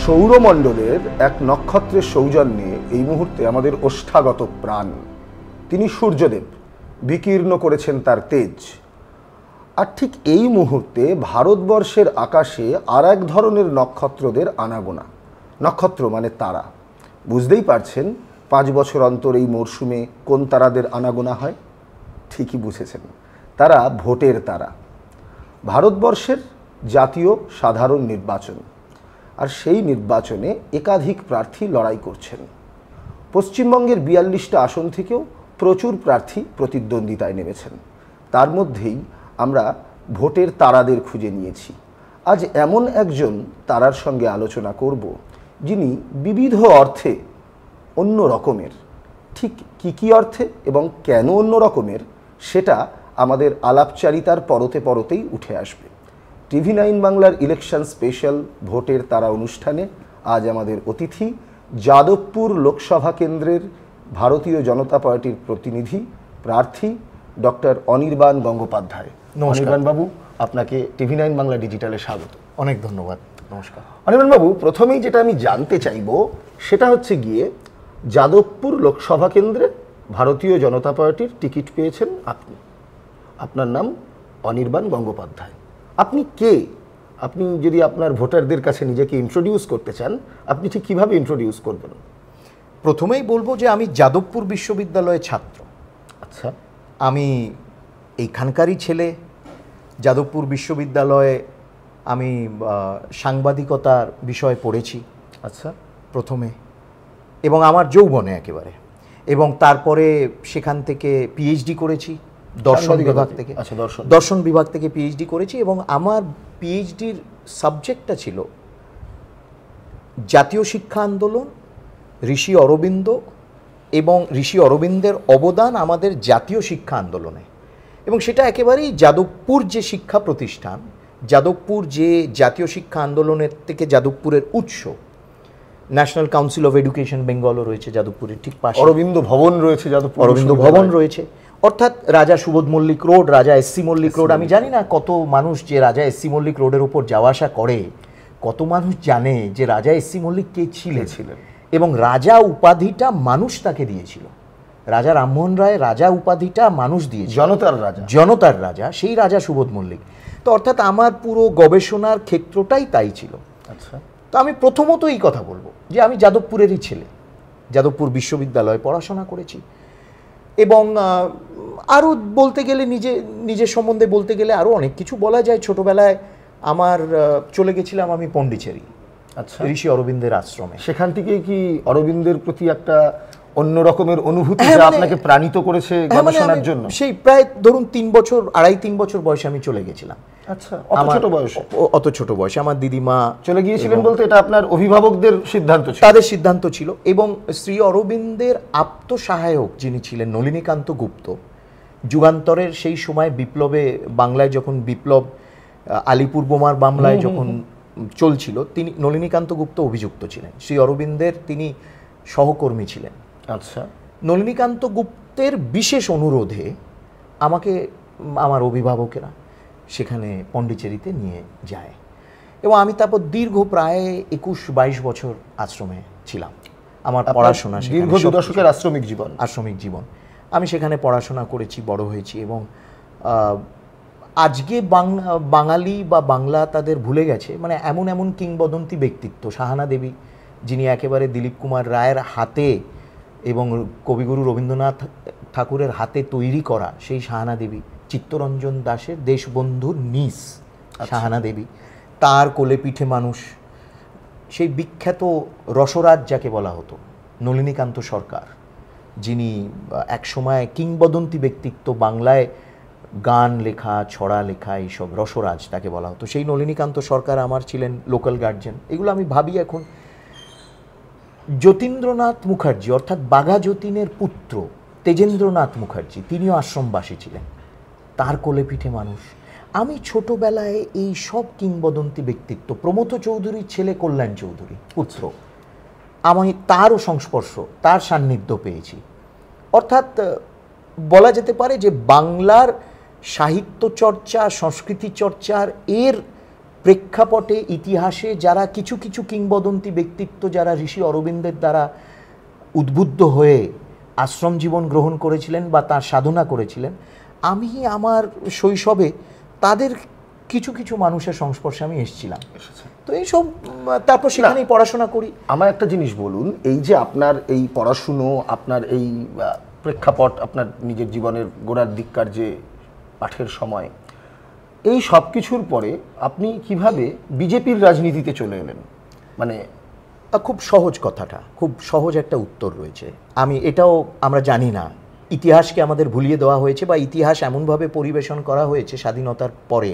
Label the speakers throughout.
Speaker 1: সৌরমণ্ডলের এক নক্ষত্রের সৌজন্যে এই মুহূর্তে আমাদের ওষ্ঠাগত প্রাণ, তিনি সূর্যদেব বিকীর্ণ করেছেন তার তেজ। আর ঠিক এই মুহূর্তে ভারতবর্ষের আকাশে আর এক ধরনের নক্ষত্রদের আনাগোনা। নক্ষত্র মানে তারা। বুঝতেই পারছেন 5 বছর অন্তর এই মরশুমে কোন তারাদের আনাগোনা হয়। ঠিকই বুঝেছেন, তারা ভোটের তারা। ভারতবর্ষের জাতীয় সাধারণ নির্বাচন, আর সেই নির্বাচনে একাধিক প্রার্থী লড়াই করছেন। পশ্চিমবঙ্গের 42টা আসন থেকেও প্রচুর প্রার্থী প্রতিদ্বন্দ্বিতায় নেমেছেন। তার মধ্যেই আমরা ভোটের তারাদের খুঁজে নিয়েছি। আজ এমন একজন তারার সঙ্গে আলোচনা করব যিনি বিবিধ অর্থে অন্য রকমের। ঠিক কী অর্থে এবং কেন অন্য রকমের সেটা আমাদের আলাপচারিতার পরতে পরতেই উঠে আসবে। TV9 বাংলার ইলেকশন স্পেশাল ভোটের তারা অনুষ্ঠানে আজ আমাদের অতিথি যাদবপুর লোকসভা কেন্দ্রের ভারতীয় জনতা পার্টির প্রতিনিধি প্রার্থী ডক্টর অনির্বাণ গঙ্গোপাধ্যায়। অনির্বাণ বাবু, আপনাকে TV9 বাংলা ডিজিটালে স্বাগত।
Speaker 2: অনেক ধন্যবাদ। নমস্কার।
Speaker 1: অনির্বাণ বাবু, প্রথমেই যেটা আমি জানতে চাইব সেটা হচ্ছে গিয়ে যাদবপুর লোকসভা কেন্দ্রে ভারতীয় জনতা পার্টির টিকিট পেয়েছেন আপনি। আপনার নাম অনির্বাণ গঙ্গোপাধ্যায়। আপনি কে? আপনি যদি আপনার ভোটারদের কাছে নিজেকে ইন্ট্রোডিউস করতে চান, আপনি ঠিক কীভাবে ইন্ট্রোডিউস করবেন?
Speaker 2: প্রথমেই বলবো যে আমি যাদবপুর বিশ্ববিদ্যালয়ের ছাত্র।
Speaker 1: আচ্ছা।
Speaker 2: আমি এইখানকারই ছেলে। যাদবপুর বিশ্ববিদ্যালয়ে আমি সাংবাদিকতার বিষয়ে পড়েছি।
Speaker 1: আচ্ছা।
Speaker 2: প্রথমে এবং আমার যৌবনে একেবারে, এবং তারপরে সেখান থেকে পিএইচডি করেছি দর্শন বিভাগ থেকে।
Speaker 1: আচ্ছা,
Speaker 2: দর্শন বিভাগ থেকে পিএইচডি করেছি এবং আমার পিএইচডির সাবজেক্টটা ছিল জাতীয় শিক্ষা আন্দোলন, ঋষি অরবিন্দ এবং ঋষি অরবিন্দের অবদান আমাদের জাতীয় শিক্ষা আন্দোলনে। এবং সেটা একেবারেই যাদবপুর যে শিক্ষা প্রতিষ্ঠান, যাদবপুর যে জাতীয় শিক্ষা আন্দোলনের থেকে যাদবপুরের উৎস। ন্যাশনাল কাউন্সিল অফ এডুকেশন বেঙ্গলও রয়েছে যাদবপুরের ঠিক পাশে।
Speaker 1: অরবিন্দ ভবন রয়েছে যাদবপুর।
Speaker 2: অরবিন্দ ভবন রয়েছে, অর্থাৎ রাজা সুবোধ মল্লিক রোড, রাজা এসসি মল্লিক রোড। আমি জানি না কত মানুষ যে রাজা এসসি মল্লিক রোডের উপর যাওয়া আসা করে, কত মানুষ জানে যে রাজা এসসি মল্লিক কে ছিলেন এবং রাজা উপাধিটা মানুষ তাকে দিয়েছিল। রাজা রামমোহন রায় রাজা উপাধিটা মানুষ দিয়েছিল, জনতার রাজা, সেই রাজা সুবোধ মল্লিক। তো অর্থাৎ আমার পুরো গবেষণার ক্ষেত্রটাই তাই ছিল।
Speaker 1: আচ্ছা।
Speaker 2: তো আমি প্রথমত এই কথা বলবো যে আমি যাদবপুরেরই ছেলে, যাদবপুর বিশ্ববিদ্যালয়ে পড়াশোনা করেছি। এবং আরও বলতে গেলে নিজের সম্বন্ধে বলতে গেলে আরও অনেক কিছু বলা যায়। ছোটোবেলায় আমার চলে গেছিলাম আমি পন্ডিচেরি।
Speaker 1: আচ্ছা।
Speaker 2: ঋষি অরবিন্দের আশ্রমে।
Speaker 1: সেখান থেকে কি অরবিন্দের প্রতি একটা অন্য রকমের অনুভূতি আপনাকে প্রাণিত করেছে গবেষণার জন্য?
Speaker 2: সেই প্রায় ধরুন 3 বছর বয়সে আমি চলে গেছিলাম।
Speaker 1: আচ্ছা, অত ছোট বয়সে
Speaker 2: আমার দিদিমা
Speaker 1: চলে গিয়েছিলেন বলতে এটা আপনার অভিভাবকদের সিদ্ধান্ত ছিল?
Speaker 2: তাদের সিদ্ধান্ত ছিল। এবং শ্রী অরবিন্দের আপ্তসহায়ক যিনি ছিলেন নলিনীকান্ত গুপ্ত, যুগান্তরের সেই সময় বিপ্লবে, বাংলায় যখন বিপ্লব আলিপুর বোমার মামলায় যখন চলছিল, তিনি নলিনীকান্ত গুপ্ত অভিযুক্ত ছিলেন। শ্রী অরবিন্দের তিনি সহকর্মী ছিলেন।
Speaker 1: আচ্ছা।
Speaker 2: নলিনীকান্ত গুপ্তের বিশেষ অনুরোধে আমাকে আমার অভিভাবকেরা সেখানে পন্ডিচেরিতে নিয়ে যায় এবং আমি তারপর দীর্ঘ প্রায় 21-22 বছর আশ্রমে ছিলাম। আমার পড়াশোনা
Speaker 1: দীর্ঘ 2 দশকের আশ্রমিক জীবন।
Speaker 2: আমি সেখানে পড়াশোনা করেছি, বড় হয়েছি। এবং আজকে বাঙালি বা বাংলা তাদের ভুলে গেছে, মানে এমন কিংবদন্তি ব্যক্তিত্ব সাহানা দেবী, যিনি একেবারে দিলীপ কুমার রায়ের হাতে এবং কবিগুরু রবীন্দ্রনাথ ঠাকুরের হাতে তৈরি করা সেই সাহানা দেবী, চিত্তরঞ্জন দাশের দেশবন্ধুর নিস সাহানা দেবী, তার কোলে পিঠে মানুষ, সেই বিখ্যাত রসরাজ যাকে বলা হতো নলিনীকান্ত সরকার, যিনি একসময় কিংবদন্তি ব্যক্তিত্ব, বাংলায় গান লেখা, ছড়া লেখা, এইসব রসরাজ তাকে বলা হতো। সেই নলিনীকান্ত সরকার আমার ছিলেন লোকাল গার্জিয়ান। এগুলো আমি ভাবি এখন। যতীন্দ্রনাথ মুখার্জি অর্থাৎ বাঘা যতীনের পুত্র তেজেন্দ্রনাথ মুখার্জি, তিনিও আশ্রমবাসী ছিলেন, তার কোলে পিঠে মানুষ। আমি ছোটবেলায় এই সব কিংবদন্তি ব্যক্তিত্ব, প্রমথ চৌধুরীর ছেলে কল্যাণ চৌধুরী পুত্র, আমি তারও সংস্পর্শ, তার সান্নিধ্য পেয়েছি। অর্থাৎ বলা যেতে পারে যে বাংলার সাহিত্য চর্চা, সংস্কৃতি চর্চার এর প্রেক্ষাপটে ইতিহাসে যারা কিছু কিছু কিংবদন্তি ব্যক্তিত্ব যারা ঋষি অরবিন্দের দ্বারা উদ্বুদ্ধ হয়ে আশ্রম জীবন গ্রহণ করেছিলেন বা তার সাধনা করেছিলেন, আমি আমার শৈশবে তাদের কিছু কিছু মানুষের সংস্পর্শে আমি এসেছিলাম। তো এইসব তারপর সেখানেই পড়াশোনা করি।
Speaker 1: আমার একটা জিনিস বলুন, এই যে আপনার এই পড়াশুনো, আপনার এই প্রেক্ষাপট, আপনার নিজের জীবনের গোড়ার দিককার যে পাঠের সময়, এই সব কিছুর পরে আপনি কিভাবে বিজেপির রাজনীতিতে চলে এলেন? মানে
Speaker 2: খুব সহজ কথাটা, খুব সহজ একটা উত্তর রয়েছে। এটাও আমরা জানি না, ইতিহাসকে আমাদের ভুলিয়ে দেওয়া হয়েছে বা ইতিহাস এমনভাবে পরিবেশন করা হয়েছে স্বাধীনতার পরে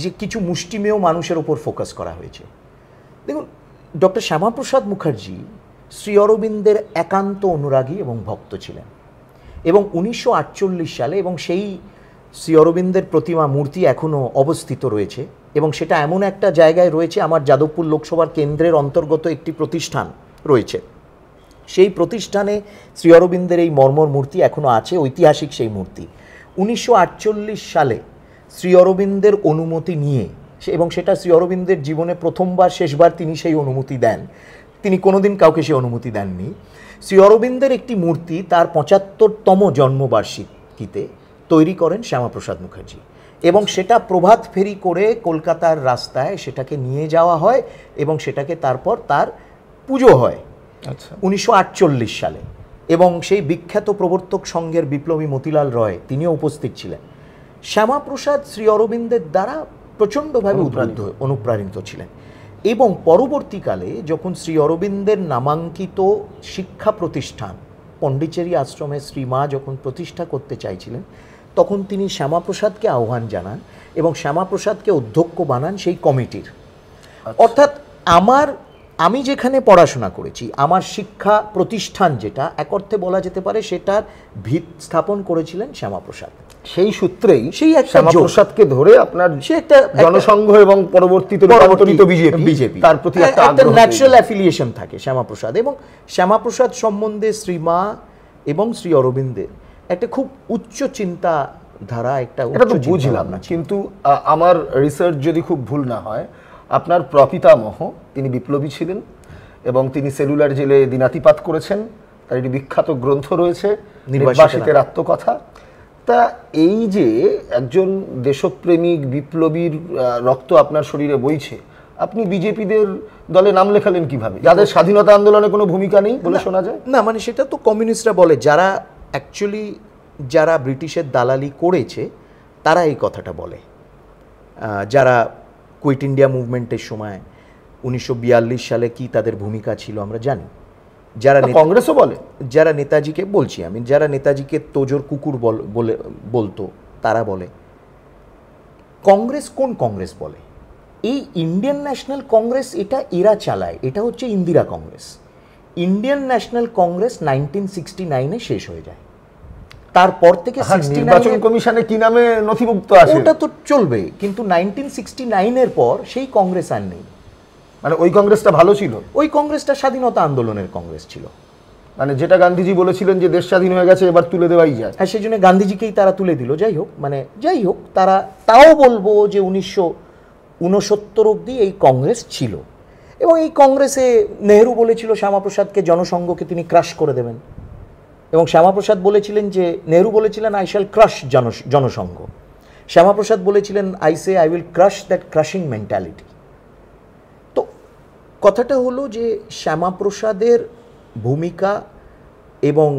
Speaker 2: যে কিছু মুষ্টিমেয় মানুষের ওপর ফোকাস করা হয়েছে। দেখুন, ডক্টর শ্যামাপ্রসাদ মুখার্জি শ্রী অরবিন্দের একান্ত অনুরাগী এবং ভক্ত ছিলেন, এবং 1948 সালে, এবং সেই শ্রী অরবিন্দের প্রতিমা মূর্তি এখনও অবস্থিত রয়েছে, এবং সেটা এমন একটা জায়গায় রয়েছে, আমার যাদবপুর লোকসভার কেন্দ্রের অন্তর্গত একটি প্রতিষ্ঠান রয়েছে, সেই প্রতিষ্ঠানে শ্রী অরবিন্দের এই মর্মর মূর্তি এখনও আছে, ঐতিহাসিক সেই মূর্তি। 1948 সালে শ্রী অরবিন্দের অনুমতি নিয়ে, এবং সেটা শ্রী অরবিন্দের জীবনে প্রথমবার, শেষবার তিনি সেই অনুমতি দেন, তিনি কোনোদিন কাউকে সেই অনুমতি দেননি। শ্রী অরবিন্দের একটি মূর্তি তার 75তম জন্মবার্ষিকীতে তৈরি করেন শ্যামাপ্রসাদ মুখার্জি, এবং সেটা প্রভাত ফেরি করে কলকাতার রাস্তায় সেটাকে নিয়ে যাওয়া হয়, এবং সেটাকে তারপর তার পুজো হয় 1948 সালে। এবং সেই বিখ্যাত প্রবর্তক সংঘের বিপ্লবী মতিলাল রয় তিনিও উপস্থিত ছিলেন। শ্যামাপ্রসাদ শ্রী অরবিন্দের দ্বারা প্রচণ্ডভাবে অনুপ্রাণিত ছিলেন, এবং পরবর্তীকালে যখন শ্রী অরবিন্দের নামাঙ্কিত শিক্ষা প্রতিষ্ঠান পণ্ডিচেরি আশ্রমে শ্রীমা যখন প্রতিষ্ঠা করতে চাইছিলেন, তখন তিনি শ্যামাপ্রসাদকে আহ্বান জানান এবং শ্যামাপ্রসাদকে অধ্যক্ষ বানান সেই কমিটির। অর্থাৎ আমি যেখানে পড়াশোনা করেছি, আমার শিক্ষা প্রতিষ্ঠান যেটা এক অর্থে বলা যেতে পারে, সেটার ভিত স্থাপন করেছিলেন শ্যামাপ্রসাদ।
Speaker 1: সেই সূত্রেই
Speaker 2: সেই
Speaker 1: শ্যামাপ্রসাদকে ধরে আপনার সে একটা জনসংঘ এবং পরবর্তীতে বিজেপি তার প্রতি একটা
Speaker 2: ন্যাচারাল অ্যাফিলিয়েশন থাকে শ্যামাপ্রসাদ, এবং শ্যামাপ্রসাদ সম্বন্ধে শ্রীমা এবং শ্রী অরবিন্দের একটা খুব উচ্চ চিন্তাধারা, একটা
Speaker 1: এটা তো বুঝলাম না, কিন্তু আমার রিসার্চ যদি খুব ভুল না হয়, আপনার প্রপিতামহ তিনি বিপ্লবী ছিলেন এবং তিনি সেলুলার জেলে দিনাতিপাত করেছেন, তার একটি বিখ্যাত গ্রন্থ রয়েছে নির্বাসিতের আত্মকথা। তা এই যে একজন দেশপ্রেমিক বিপ্লবীর রক্ত আপনার শরীরে বইছে, আপনি বিজেপিদের দলে নাম লেখালেন কিভাবে, যাদের স্বাধীনতা আন্দোলনে কোনো ভূমিকা নেই বলে শোনা যায়?
Speaker 2: না, মানে সেটা তো কমিউনিস্টরা বলে, যারা অ্যাকচুয়ালি যারা ব্রিটিশের দালালি করেছে তারা এই কথাটা বলে। যারা কুইট ইন্ডিয়া মুভমেন্টের সময় 1942 সালে কি তাদের ভূমিকা ছিল আমরা জানি। যারা
Speaker 1: কংগ্রেসও বলে,
Speaker 2: যারা নেতাজিকে বলছি আমি, যারা নেতাজিকে তোজোর কুকুর বলতো তারা বলে। কংগ্রেস কোন কংগ্রেস বলে? এই ইন্ডিয়ান ন্যাশনাল কংগ্রেস, এটা এরা চালায়, এটা হচ্ছে ইন্দিরা কংগ্রেস। ইন্ডিয়ান ন্যাশনাল কংগ্রেস 1969-এ শেষ হয়ে যায়। তারপর থেকে
Speaker 1: নির্বাচন কমিশনে কি নামে নথিভুক্ত আছে
Speaker 2: ওটা তো চলবে, কিন্তু 1969-এর পর সেই কংগ্রেস আর নেই।
Speaker 1: মানে ওই কংগ্রেসটা ভালো ছিল?
Speaker 2: ওই কংগ্রেসটা স্বাধীনতা আন্দোলনের কংগ্রেস ছিল,
Speaker 1: মানে যেটা গান্ধীজি বলেছিলেন যে দেশ স্বাধীন হয়ে গেছে, এবার তুলে দেওয়াই যায়।
Speaker 2: হ্যাঁ, সেই জন্য গান্ধীজিকেই তারা তুলে দিল। যাই হোক, তারা তাও বলবো যে 1969 অবধি এই কংগ্রেস ছিল, এবং এই কংগ্রেসে নেহেরু বলেছিল শ্যামাপ্রসাদকে, জনসংঘকে তিনি ক্রাশ করে দেবেন, এবং শ্যামাপ্রসাদ বলেছিলেন যে, নেহেরু বলেছিলেন I shall crush Jan Sangh, Shyama Prasad বলেছিলেন I will crush that crushing mentality. তো কথাটা হলো যে শ্যামাপ্রসাদের ভূমিকা এবং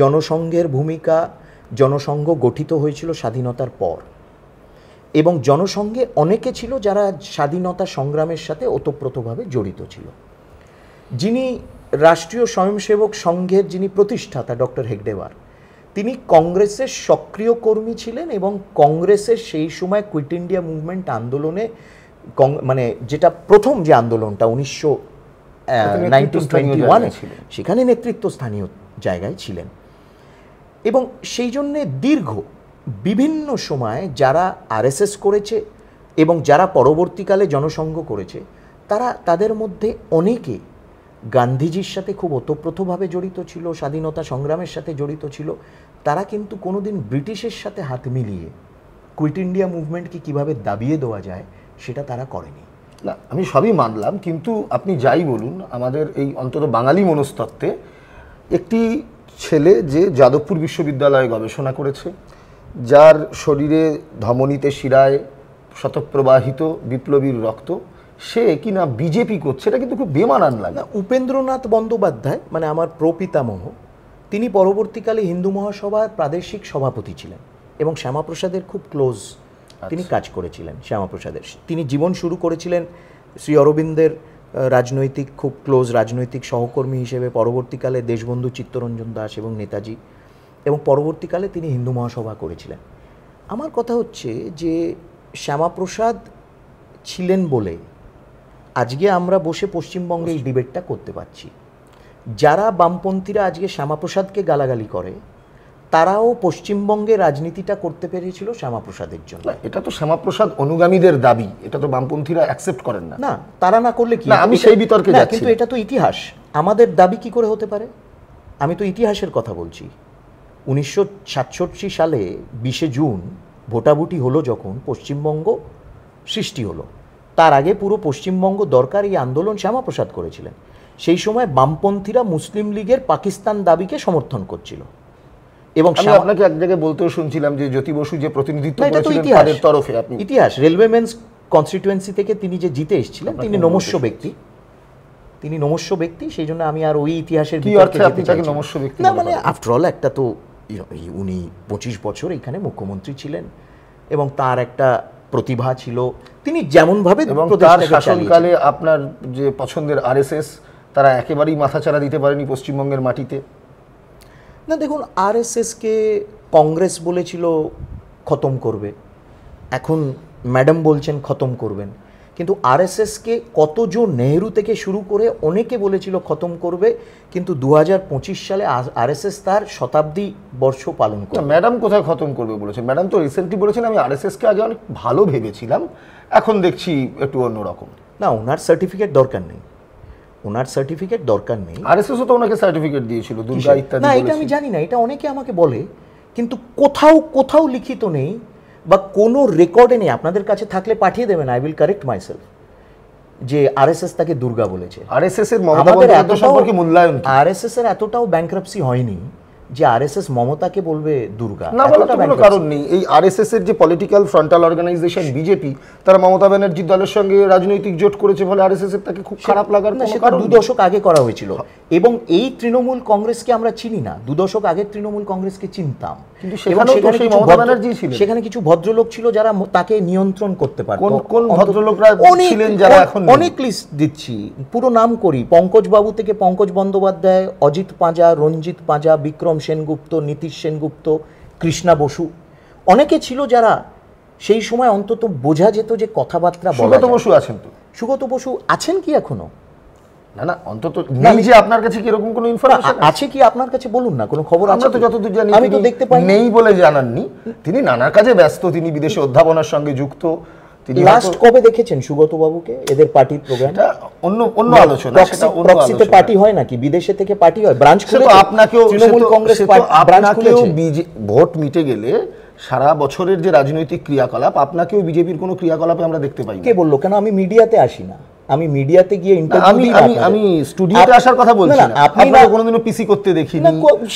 Speaker 2: জনসংঘের ভূমিকা, জনসংঘ গঠিত হয়েছিল স্বাধীনতার পর, এবং জনসংঘে অনেকে ছিল যারা স্বাধীনতা সংগ্রামের সাথে ওতপ্রোতভাবে জড়িত ছিল। যিনি রাষ্ট্রীয় স্বয়ংসেবক সংঘের যিনি প্রতিষ্ঠাতা ডক্টর হেগডেওয়ার, তিনি কংগ্রেসের সক্রিয় কর্মী ছিলেন, এবং কংগ্রেসের সেই সময় কুইট ইন্ডিয়া মুভমেন্ট আন্দোলনে, মানে যেটা প্রথম যে আন্দোলনটা 1921 ছিল, সেখানে নেতৃত্ব স্থানীয় জায়গায় ছিলেন। এবং সেই জন্যে বিভিন্ন সময় যারা আরএসএস করেছে এবং যারা পরবর্তীকালে জনসংঘ করেছে, তাদের মধ্যে অনেকে গান্ধীজির সাথে খুব ওতপ্রোতভাবে জড়িত ছিল, স্বাধীনতা সংগ্রামের সাথে জড়িত ছিল। তারা কিন্তু কোনোদিন ব্রিটিশের সাথে হাত মিলিয়ে কুইট ইন্ডিয়া মুভমেন্টকে কীভাবে দাবিয়ে দেওয়া যায় সেটা তারা করেনি।
Speaker 1: না, আমি সবই মানলাম, কিন্তু আপনি যাই বলুন, আমাদের এই অন্তত বাঙালি মনস্তত্ত্বে একটি ছেলে যে যাদবপুর বিশ্ববিদ্যালয়ে গবেষণা করেছে, যার শরীরে ধমনীতে শিরায় শতপ্রবাহিত বিপ্লবীর রক্ত, সে কিনা বিজেপি করছে, এটা কিন্তু খুব বেমানান লাগে।
Speaker 2: উপেন্দ্রনাথ বন্দ্যোপাধ্যায় মানে আমার প্রপিতামহ, তিনি পরবর্তীকালে হিন্দু মহাসভার প্রাদেশিক সভাপতি ছিলেন এবং শ্যামাপ্রসাদের খুব ক্লোজ তিনি কাজ করেছিলেন। শ্যামাপ্রসাদের তিনি জীবন শুরু করেছিলেন শ্রী অরবিন্দের রাজনৈতিক খুব ক্লোজ রাজনৈতিক সহকর্মী হিসেবে, পরবর্তীকালে দেশবন্ধু চিত্তরঞ্জন দাস এবং নেতাজি, এবং পরবর্তীকালে তিনি হিন্দু মহাসভা করেছিলেন। আমার কথা হচ্ছে যে শ্যামাপ্রসাদ ছিলেন বলে আজকে আমরা বসে পশ্চিমবঙ্গে এই ডিবেটটা করতে পারছি। যারা বামপন্থীরা আজকে শ্যামাপ্রসাদকে গালাগালি করে, তারাও পশ্চিমবঙ্গে রাজনীতিটা করতে পেরেছিল শ্যামাপ্রসাদের জন্য।
Speaker 1: এটা তো শ্যামাপ্রসাদ অনুগামীদের দাবি, এটা তো বামপন্থীরা অ্যাকসেপ্ট করেন না।
Speaker 2: না, তারা না করলে কি?
Speaker 1: না, আমি সেই বিতর্কে যাচ্ছি।
Speaker 2: কিন্তু এটা তো ইতিহাস, আমাদের দাবি কি করে হতে পারে? আমি তো ইতিহাসের কথা বলছি। 1967 সালে 20শে জুন ভোটাভুটি হলো, যখন পশ্চিমবঙ্গ সৃষ্টি হলো, তার আগে পুরো পশ্চিমবঙ্গ দরকার এই আন্দোলন শ্যামাপ্রসাদ করেছিলেন। সেই সময় বামপন্থীরা মুসলিম লীগের পাকিস্তান দাবিকে সমর্থন করছিল। এবং
Speaker 1: আমি আপনাকে এক জায়গায় বলতেও শুনছিলাম যে জ্যোতি বসু যে প্রতিনিধিত্ব করেছিলেন তাদের তরফে, আপনি
Speaker 2: ইতিহাস রেলওয়েমেন্স কনস্টিটুয়েন্সি থেকে তিনি যে জিতে এসেছিলেন, তিনি নমস্য ব্যক্তি, তিনি নমস্য ব্যক্তি। সেই জন্য আমি আর ওই ইতিহাসের
Speaker 1: কি অর্থে আপনি তাকে নমস্য ব্যক্তি
Speaker 2: না, মানে আফটার অল একটা তো উনি 25 বছর এখানে মুখ্যমন্ত্রী ছিলেন এবং তার একটা প্রতিভা ছিল, তিনি যেমনভাবে
Speaker 1: তার শাসনকালে আপনার যে পছন্দের আরএসএস তারা একেবারেই মাথাচাড়া দিতে পারেনি পশ্চিমবঙ্গের মাটিতে।
Speaker 2: না দেখুন, আরএসএসকে কংগ্রেস বলেছিল খতম করবে, এখন ম্যাডাম বলছেন খতম করবেন, কিন্তু আরএসএসকে কতজন নেহেরু থেকে শুরু করে অনেকে বলেছিল খতম করবে, কিন্তু 2025 সালে আরএসএস তার শতাব্দী বর্ষ পালন করবে।
Speaker 1: ম্যাডাম কোথায় খতম করবে বলেছেন? ম্যাডাম তো রিসেন্টলি বলেছেন আমি আরএসএসকে আগে অনেক ভালো ভেবেছিলাম, এখন দেখছি একটু অন্যরকম।
Speaker 2: না, ওনার সার্টিফিকেট দরকার নেই, ওনার সার্টিফিকেট দরকার নেই।
Speaker 1: আরএসএসও তো ওনাকে সার্টিফিকেট দিয়েছিল দুর্গা ইত্যাদি।
Speaker 2: না, এটা আমি জানি না, এটা অনেকে আমাকে বলে, কিন্তু কোথাও কোথাও লিখিত নেই বা কোনো রেকর্ডে নেই। আপনাদের কাছে থাকলে পাঠিয়ে দেবেন, আই উইল কারেক্ট মাইসেলফ, যে আরএসএস তাকে দুর্গা বলেছে।
Speaker 1: আরএসএস এর মমতা বন্দ্যোপাধ্যায় সম্পর্কে মূল্যায়ন,
Speaker 2: আরএসএস এর এতটাও ব্যাংক্রাপসি হয়নি যে আরএসএস মমতাকে বলবে দুর্গা।
Speaker 1: না বলার কোনো কারণ নেই। এই আরএসএস এর যে পলিটিক্যাল ফ্রন্টাল অর্গানাইজেশন বিজেপি, তারা মমতা ব্যানার্জির দলের সঙ্গে রাজনৈতিক জোট করেছে বলে আরএসএস এর তাকে খুব খারাপ লাগার কোনো কারণ
Speaker 2: 2 দশক আগে করা হয়েছিল। এবং এই তৃণমূল কংগ্রেসকে আমরা চিনি না, 2 দশক আগে তৃণমূল কংগ্রেসকে চিনতাম,
Speaker 1: কিন্তু সেখানে
Speaker 2: কিছু ভদ্রলোক ছিল যারা তাকে নিয়ন্ত্রণ করতে পারত।
Speaker 1: কোন ভদ্রলোকরা ছিলেন যারা এখন?
Speaker 2: অনেক লিস্ট দিচ্ছি, পুরো নাম করি। পঙ্কজ বাবু থেকে পঙ্কজ বন্দ্যোপাধ্যায়, অজিত পাঁজা, রঞ্জিত পাঁজা, বিক্রম সেনগুপ্ত, নীতিশ সেনগুপ্ত, কৃষ্ণা বসু, অনেকে ছিল যারা সেই সময় অন্তত বোঝা যেত যে কথাবার্তা বলা।
Speaker 1: সুগত বসু আছেন তো?
Speaker 2: সুগত বসু আছেন কি এখনো?
Speaker 1: না না, অন্তত নেই যে আপনার কাছে কি এরকম কোনো ইনফরমেশন
Speaker 2: আছে কি আপনার কাছে? বলুন না, কোনো খবর আছে?
Speaker 1: আমরা তো যতদূর জানি
Speaker 2: আমি তো দেখতে পাই
Speaker 1: নেই বলে জানাননি। তিনি নানা কাজে ব্যস্ত, তিনি বিদেশে অধ্যাপনার সঙ্গে যুক্ত। তিনি
Speaker 2: লাস্ট কবে দেখেছেন সুগত বাবুকে এদের পার্টির প্রোগ্রাম?
Speaker 1: এটা অন্য আলোচনা, সেটা অন্য
Speaker 2: প্রক্সিতে পার্টি হয় নাকি? বিদেশে থেকে পার্টি হয়, ব্রাঞ্চ খুলে
Speaker 1: আপনাকেও
Speaker 2: তৃণমূল কংগ্রেস ব্রাঞ্চ খুলেছে।
Speaker 1: ভোট মিটে গেলে সারা বছরের যে রাজনৈতিক ক্রিয়াকলাপ, আপনাকেও বিজেপির কোনো ক্রিয়াকলাপে আমরা দেখতে পাই না।
Speaker 2: কে বললো? কেন আমি মিডিয়াতে আসি না? আমি মিডিয়াতে গিয়ে ইন্টারভিউ দিই না।
Speaker 1: আমি স্টুডিওতে আসার কথা বলছি না। আপনি কোনোদিনও পিসি করতে দেখিনি,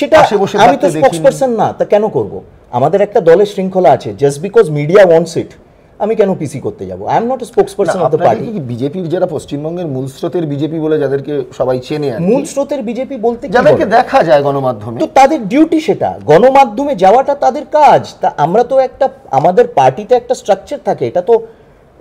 Speaker 2: সেটা আমি তো স্পোকসপারসন না, তা কেন করব? আমাদের একটা দলের শৃঙ্খলা আছে। জাস্ট বিকজ মিডিয়া ওয়ান্টস ইট, আমি কেন পিসি করতে যাব? I am not a spokesperson of the party.
Speaker 1: বিজেপির যারা পশ্চিমবঙ্গের মূল স্রোতের বিজেপি বলে যাদেরকে সবাই চেনে,
Speaker 2: মূল স্রোতের বিজেপি বলতে
Speaker 1: যাদেরকে দেখা যায় গণমাধ্যমে,
Speaker 2: তো তাদের ডিউটি, সেটা গণমাধ্যমে যাওয়াটা তাদের কাজ। তা আমরা তো একটা, আমাদের পার্টিতে একটা স্ট্রাকচার থাকে,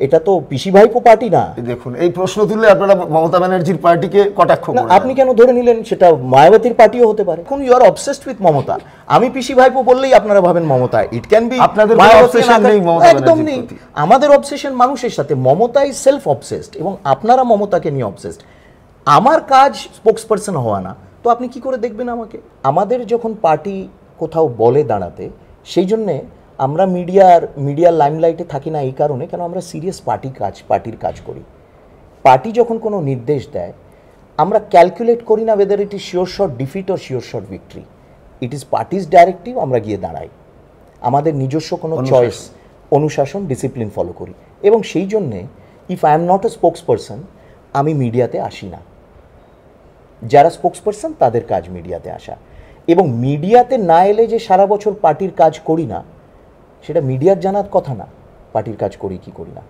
Speaker 2: এটা তো পিসি ভাইপো পার্টি না।
Speaker 1: দেখুন, এই প্রশ্ন তুললে আপনারা মমতা ব্যানার্জির পার্টিকে কটাক্ষ করেন।
Speaker 2: আপনি কেন ধরে নিলেন সেটা মায়াবতীর পার্টিও হতে পারে? কোন you are obsessed with Mamata. আমি পিসি ভাইপো বললেই আপনারা ভাবেন মমতা। ইট ক্যান বি
Speaker 1: আপনাদের অবসেশন নেই মমতা,
Speaker 2: একদম নেই। আমাদের অবসেশন মানুষের সাথে, মমতা ইজ সেলফ অবসেসড এবং আপনারা মমতাকে নিয়ে অবসেসড। আমার কাজ স্পোকসপারসন হওয়া না, তো আপনি কি করে দেখবেন আমাকে? আমাদের যখন পার্টি কোথাও বলে দাঁড়াতে, সেই জন্যে আমরা মিডিয়ার লাইমলাইটে থাকি না এই কারণে, কেন আমরা সিরিয়াস পার্টির কাজ করি। পার্টি যখন কোনো নির্দেশ দেয়, আমরা ক্যালকুলেট করি না weather it is sure shot defeat or sure shot victory. It is parties directive, আমরা গিয়ে দাঁড়াই। আমাদের নিজস্ব কোনো চয়েস, অনুশাসন ডিসিপ্লিন ফলো করি, এবং সেই জন্যে if I am not a spokes person আমি মিডিয়াতে আসি না। যারা স্পোক্স পারসন তাদের কাজ মিডিয়াতে আসা, এবং মিডিয়াতে না এলে যে সারা বছর পার্টির কাজ করি না সেটা মিডিয়ার জানার কথা না, পার্টির কাজ করি কি করি না।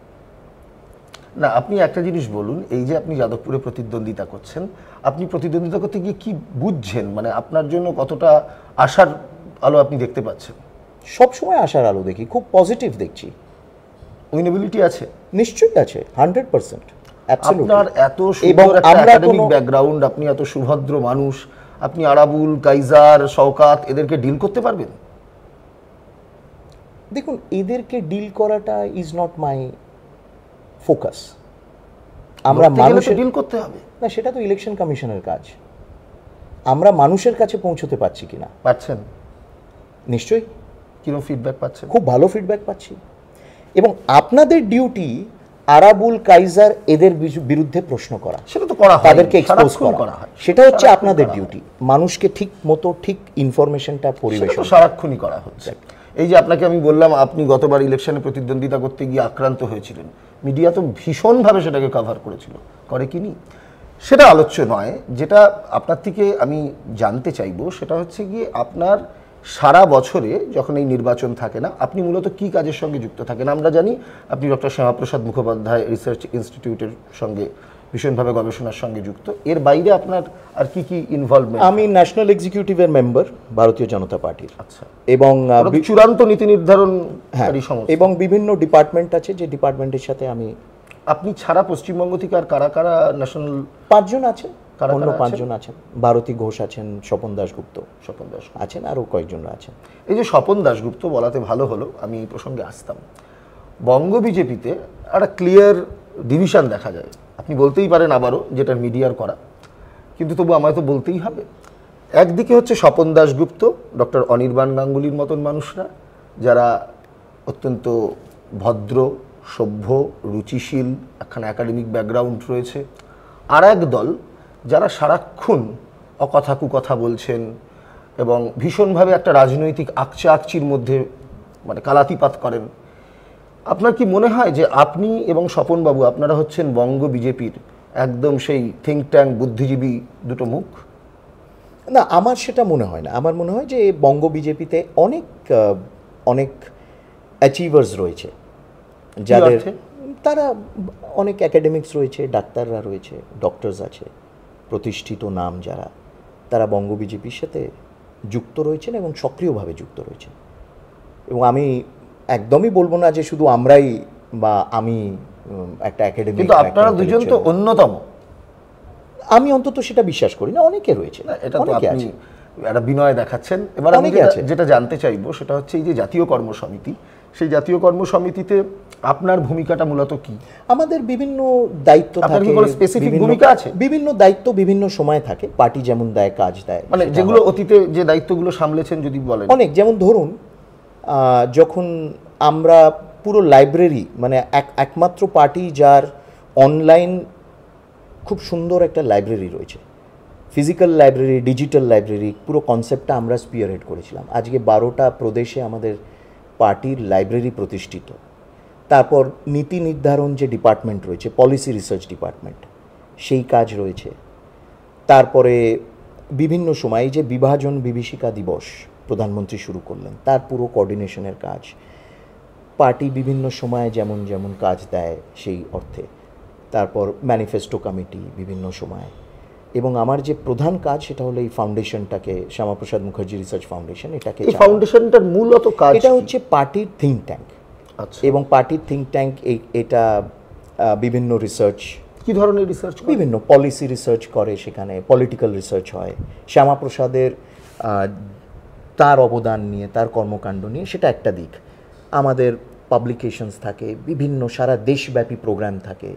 Speaker 1: না, আপনি একটা জিনিস বলুন, এই যে আপনি যাদবপুরে প্রতিদ্বন্দ্বিতা করছেন, আপনি প্রতিদ্বন্দ্বিতা করতে গিয়ে কি বুঝছেন, মানে আপনার জন্য কতটা আশার আলো আপনি দেখতে পাচ্ছেন?
Speaker 2: সবসময় আশার আলো দেখি, খুব পজিটিভ দেখছি।
Speaker 1: উইনেবিলিটি আছে?
Speaker 2: নিশ্চয়ই আছে, 100%।
Speaker 1: আপনার এত সুন্দর একটা একাডেমিক ব্যাকগ্রাউন্ড, আপনি এত সুভদ্র মানুষ, আপনি আরাবুল, কাইজার, শওকাত এদেরকে ডিল করতে পারবেন?
Speaker 2: দেখুন, এদেরকে ডিল করাটা ইজ নট মাই ফোকাস। আমরা মানুষের
Speaker 1: ডিল করতে হবে
Speaker 2: না, সেটা তো ইলেকশন কমিশনের কাজ। আমরা মানুষের কাছে পৌঁছতে পারছি কিনা।
Speaker 1: পাচ্ছেন?
Speaker 2: নিশ্চয়ই।
Speaker 1: কিরকম ফিডব্যাক পাচ্ছেন?
Speaker 2: খুব ভালো ফিডব্যাক পাচ্ছি, এবং আপনাদের ডিউটি আরাবুল, কাইজার এদের বিরুদ্ধে প্রশ্ন করা,
Speaker 1: সেটা তো করা হয়,
Speaker 2: তাদেরকে এক্সপোজ
Speaker 1: করা হয়,
Speaker 2: সেটা হচ্ছে আপনাদের ডিউটি। মানুষকে ঠিক মতো ঠিক ইনফরমেশনটা পরিবেশন
Speaker 1: সারাক্ষণই করা হচ্ছে। এই যে আপনাকে আমি বললাম আপনি গতবার ইলেকশনে প্রতিদ্বন্দ্বিতা করতে গিয়ে আক্রান্ত হয়েছিলেন, মিডিয়া তো ভীষণভাবে সেটাকে কভার করেছিল, করে কি নি? সেটা আলোচ্য নয়। যেটা আপনার থেকে আমি জানতে চাইবো সেটা হচ্ছে গিয়ে আপনার সারা বছরে যখন এই নির্বাচন থাকে না, আপনি মূলত কি কাজের সঙ্গে যুক্ত থাকেন? আমরা জানি আপনি ডক্টর শ্যামাপ্রসাদ মুখোপাধ্যায় রিসার্চ ইনস্টিটিউটের সঙ্গে ভীষণভাবে গবেষণার সঙ্গে যুক্ত। এর বাইরে আপনার আর কি কি ইনভলভমেন্ট?
Speaker 2: আমি ন্যাশনাল এক্সিকিউটিভের মেম্বার ভারতীয় জনতা পার্টির।
Speaker 1: আচ্ছা।
Speaker 2: এবং
Speaker 1: চূড়ান্ত নীতি নির্ধারণ
Speaker 2: এবং বিভিন্ন ডিপার্টমেন্ট আছে যে ডিপার্টমেন্টের সাথে আমি।
Speaker 1: আপনি ছাড়া পশ্চিমবঙ্গ থেকে আর কারা কারা ন্যাশনাল?
Speaker 2: 5 জন আছে, অন্য 5 জন আছেন। ভারতী ঘোষ আছেন, স্বপন দাশগুপ্ত আছেন, আরও কয়েকজনরা আছেন।
Speaker 1: এই যে স্বপন দাশগুপ্ত বলাতে ভালো হলো, আমি এই প্রসঙ্গে আসতাম। বঙ্গ বিজেপিতে একটা ক্লিয়ার ডিভিশন দেখা যায়, আপনি বলতেই পারেন আবারও, যেটা মিডিয়ার করা, কিন্তু তবু আমায় তো বলতেই হবে। একদিকে হচ্ছে স্বপন দাশগুপ্ত, ডক্টর অনির্বাণ গাঙ্গুলির মতন মানুষরা, যারা অত্যন্ত ভদ্র, সভ্য, রুচিশীল, একখানা একাডেমিক ব্যাকগ্রাউন্ড রয়েছে। আর এক দল যারা সারাক্ষণ অকথা কুকথা বলছেন এবং ভীষণভাবে একটা রাজনৈতিক আকচির মধ্যে মানে কালাতিপাত করেন। আপনার কি মনে হয় যে আপনি এবং স্বপনবাবু আপনারা হচ্ছেন বঙ্গ বিজেপির একদম সেই থিঙ্ক ট্যাঙ্ক বুদ্ধিজীবী দুটো মুখ?
Speaker 2: না, আমার সেটা মনে হয় না। আমার মনে হয় যে বঙ্গ বিজেপিতে অনেক অনেক অ্যাচিভার্স রয়েছে, যাদের তারা অনেক একাডেমিক্স রয়েছে, ডাক্তাররা রয়েছে, ডক্টরস আছে, প্রতিষ্ঠিত নাম যারা, তারা বঙ্গ বিজেপির সাথে যুক্ত রয়েছেন এবং সক্রিয়ভাবে যুক্ত রয়েছেন। এবং আমি একদমই বলবো না যে শুধু আমরাই বা আমি একটা একাডেমিক,
Speaker 1: কিন্তু আপনারা দুজন তো অন্যতম।
Speaker 2: আমি অন্তত সেটা বিশ্বাস করি না, অনেকে রয়েছে।
Speaker 1: এটা তো আপনি একটা বিনয় দেখাচ্ছেন। এবার আমি যেটা জানতে চাইবো সেটা হচ্ছে এই যে জাতীয় কর্মসমিতি, সেই জাতীয় কর্মসমিতিতে আপনার ভূমিকাটা মূলত কি?
Speaker 2: আমাদের বিভিন্ন দায়িত্ব থাকে,
Speaker 1: স্পেসিফিক ভূমিকা আছে,
Speaker 2: বিভিন্ন দায়িত্ব বিভিন্ন সময় থাকে, পার্টি যেমন দেয় কাজ দেয়।
Speaker 1: মানে যেগুলো অতীতে যে দায়িত্বগুলো সামলেছেন যদি বলেন।
Speaker 2: অনেক, যেমন ধরুন যখন আমরা পুরো লাইব্রেরি, মানে একমাত্র পার্টি যার অনলাইন খুব সুন্দর একটা লাইব্রেরি রয়েছে, ফিজিক্যাল লাইব্রেরি, ডিজিটাল লাইব্রেরি, পুরো কনসেপ্টটা আমরা স্পিয়ারহেড করেছিলাম। আজকে 12টা প্রদেশে আমাদের পার্টির লাইব্রেরি প্রতিষ্ঠিত। তারপর নীতি নির্ধারণ যে ডিপার্টমেন্ট রয়েছে, পলিসি রিসার্চ ডিপার্টমেন্ট, সেই কাজ রয়েছে। তারপরে বিভিন্ন সময় যে বিভাজন বিভীষিকা দিবস প্রধানমন্ত্রী শুরু করলেন, তার পুরো কোঅর্ডিনেশনের কাজ। পার্টি বিভিন্ন সময়ে যেমন যেমন কাজ দেয় সেই অর্থে। তারপর ম্যানিফেস্টো কমিটি বিভিন্ন সময়। এবং আমার যে প্রধান কাজ সেটা হলো এই ফাউন্ডেশনটাকে, শ্যামাপ্রসাদ মুখার্জি রিসার্চ ফাউন্ডেশন, এটাকে।
Speaker 1: এই ফাউন্ডেশনটার মূলত কাজ
Speaker 2: এটা হচ্ছে পার্টির থিঙ্ক ট্যাঙ্ক।
Speaker 1: আচ্ছা।
Speaker 2: এবং পার্টির থিঙ্ক ট্যাঙ্ক এটা বিভিন্ন রিসার্চ,
Speaker 1: কি ধরনের রিসার্চ?
Speaker 2: বিভিন্ন পলিসি রিসার্চ করে, সেখানে পলিটিক্যাল রিসার্চ হয়। শ্যামাপ্রসাদের তার অবদান নিয়ে, তার কর্মকাণ্ড নিয়ে, সেটা একটা দিক। আমাদের পাবলিকেশনস থাকে, বিভিন্ন সারা দেশব্যাপী প্রোগ্রাম থাকে,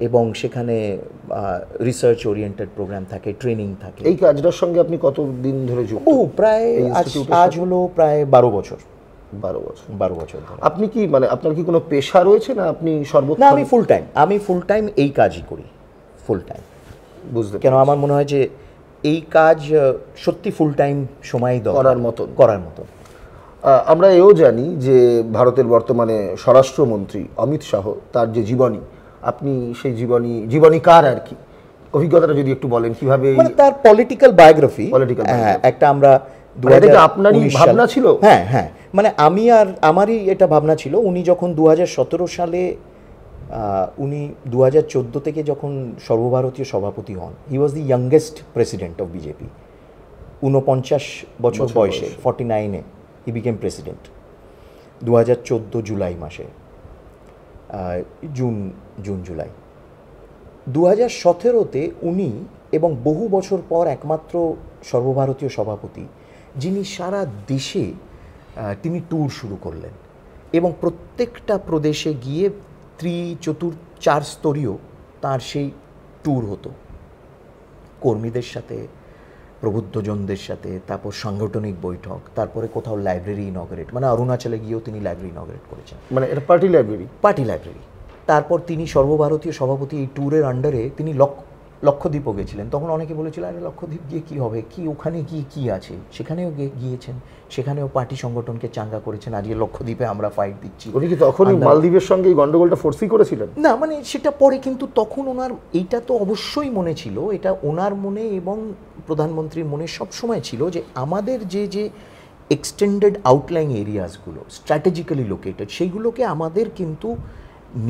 Speaker 2: এবং সেখানে রিসার্চ ওরিয়েন্টেড প্রোগ্রাম থাকে, ট্রেনিং থাকে।
Speaker 1: এই কাজটার সঙ্গে আপনি কতদিন ধরে যুক্ত?
Speaker 2: প্রায় আজ হলো প্রায় 12 বছর।
Speaker 1: 12
Speaker 2: বছর ধরে।
Speaker 1: আপনি কি মানে আপনার কি কোনো পেশা রয়েছে, না আপনি
Speaker 2: না, আমি ফুল টাইম এই কাজই করি, ফুল টাইম।
Speaker 1: বুঝতে
Speaker 2: কেন আমার মনে হয় যে এই কাজ সত্যি ফুল টাইম সময়
Speaker 1: করার মতন। আমরা এও জানি যে ভারতের বর্তমানে স্বরাষ্ট্রমন্ত্রী অমিত শাহ, তার যে জীবনী, আপনি সেই জীবনীকার আর কি, অভিজ্ঞতাটা যদি একটু বলেন কিভাবে
Speaker 2: মানে তার পলিটিক্যাল বায়োগ্রাফি, একটা আমরা
Speaker 1: আপনারই ভাবনা ছিল?
Speaker 2: হ্যাঁ হ্যাঁ, মানে আমারই এটা ভাবনা ছিল। উনি যখন 2017 সালে উনি 2014 থেকে যখন সর্বভারতীয় সভাপতি হন, হি ওয়াজ দি ইয়াংগেস্ট প্রেসিডেন্ট অফ বিজেপি। 49 বছর বয়সে, 49-এ হি বিকেম প্রেসিডেন্ট 2014 জুলাই মাসে, জুন জুলাই 2017-তে উনি, এবং বহু বছর পর একমাত্র সর্বভারতীয় সভাপতি যিনি সারা দেশে তিনি ট্যুর শুরু করলেন, এবং প্রত্যেকটা প্রদেশে গিয়ে চার স্তরীয় তার সেই ট্যুর হতো, কর্মীদের সাথে, প্রবুদ্ধজনদের সাথে, তারপর সাংগঠনিক বৈঠক, তারপরে কোথাও লাইব্রেরি ইনগরেট, মানে অরুণাচলে গিয়েও তিনি লাইব্রেরি ইনগরেট করেছেন,
Speaker 1: মানে এটা পার্টি লাইব্রেরি।
Speaker 2: তারপর তিনি সর্বভারতীয় সভাপতি, এই ট্যুরের আন্ডারে তিনি লক্ষদ্বীপও গেছিলেন। তখন অনেকে বলেছিল, আরে লক্ষদ্বীপ গিয়ে কী হবে, কি ওখানে গিয়ে কী আছে, সেখানেও গিয়েছেন, সেখানেও পার্টি সংগঠনকে চাঙ্গা করেছেন, আজকে লক্ষদ্বীপে আমরা ফাইট দিচ্ছি।
Speaker 1: উনি কি তখনই মালদ্বীপের সঙ্গে এই গন্ডগোলটা ফোর্সই করেছিলেন?
Speaker 2: না, মানে সেটা পরে, কিন্তু তখন ওনার এইটা তো অবশ্যই মনে ছিল, এটা ওনার মনে এবং প্রধানমন্ত্রীর মনে সবসময় ছিল যে আমাদের যে এক্সটেন্ডেড আউটলাইন এরিয়াসগুলো স্ট্র্যাটেজিক্যালি লোকেটেড, সেইগুলোকে আমাদের কিন্তু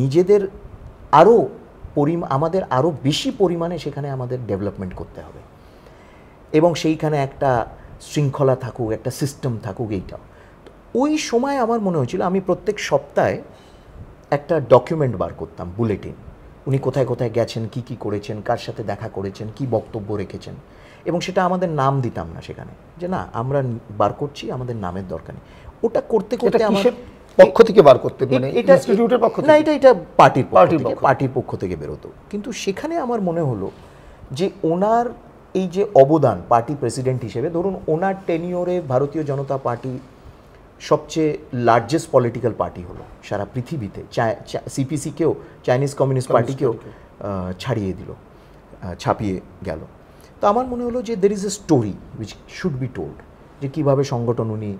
Speaker 2: নিজেদের আমাদের আরও বেশি পরিমাণে সেখানে আমাদের ডেভেলপমেন্ট করতে হবে, এবং সেইখানে একটা শৃঙ্খলা থাকুক, একটা সিস্টেম থাকুক। এইটাও ওই সময় আমার মনে হয়েছিল, আমি প্রত্যেক সপ্তাহে একটা ডকুমেন্ট বার করতাম, বুলেটিন, উনি কোথায় কোথায় গেছেন, কি কি করেছেন, কার সাথে দেখা করেছেন, কি বক্তব্য রেখেছেন, এবং সেটা আমাদের নাম দিতাম না সেখানে, যে না আমরা বার করছি, আমাদের নামের দরকার নেই। ওটা করতে করতে আমার
Speaker 1: পক্ষ থেকে বার করতে, মানে ইনস্টিটিউটের পক্ষ থেকে
Speaker 2: না, এটা পার্টির পক্ষ থেকে বেরোতো। কিন্তু সেখানে আমার মনে হলো যে ওনার এই যে অবদান পার্টি প্রেসিডেন্ট হিসেবে, ধরুন ওনার টেনিওরে ভারতীয় জনতা পার্টি সবচেয়ে লার্জেস্ট পলিটিক্যাল পার্টি হলো সারা পৃথিবীতে, সিপিসিকেও, চাইনিজ কমিউনিস্ট পার্টিকেও ছাড়িয়ে দিল, ছাপিয়ে গেল। তো আমার মনে হলো যে there is a story which should be told, যে কীভাবে সংগঠন উনি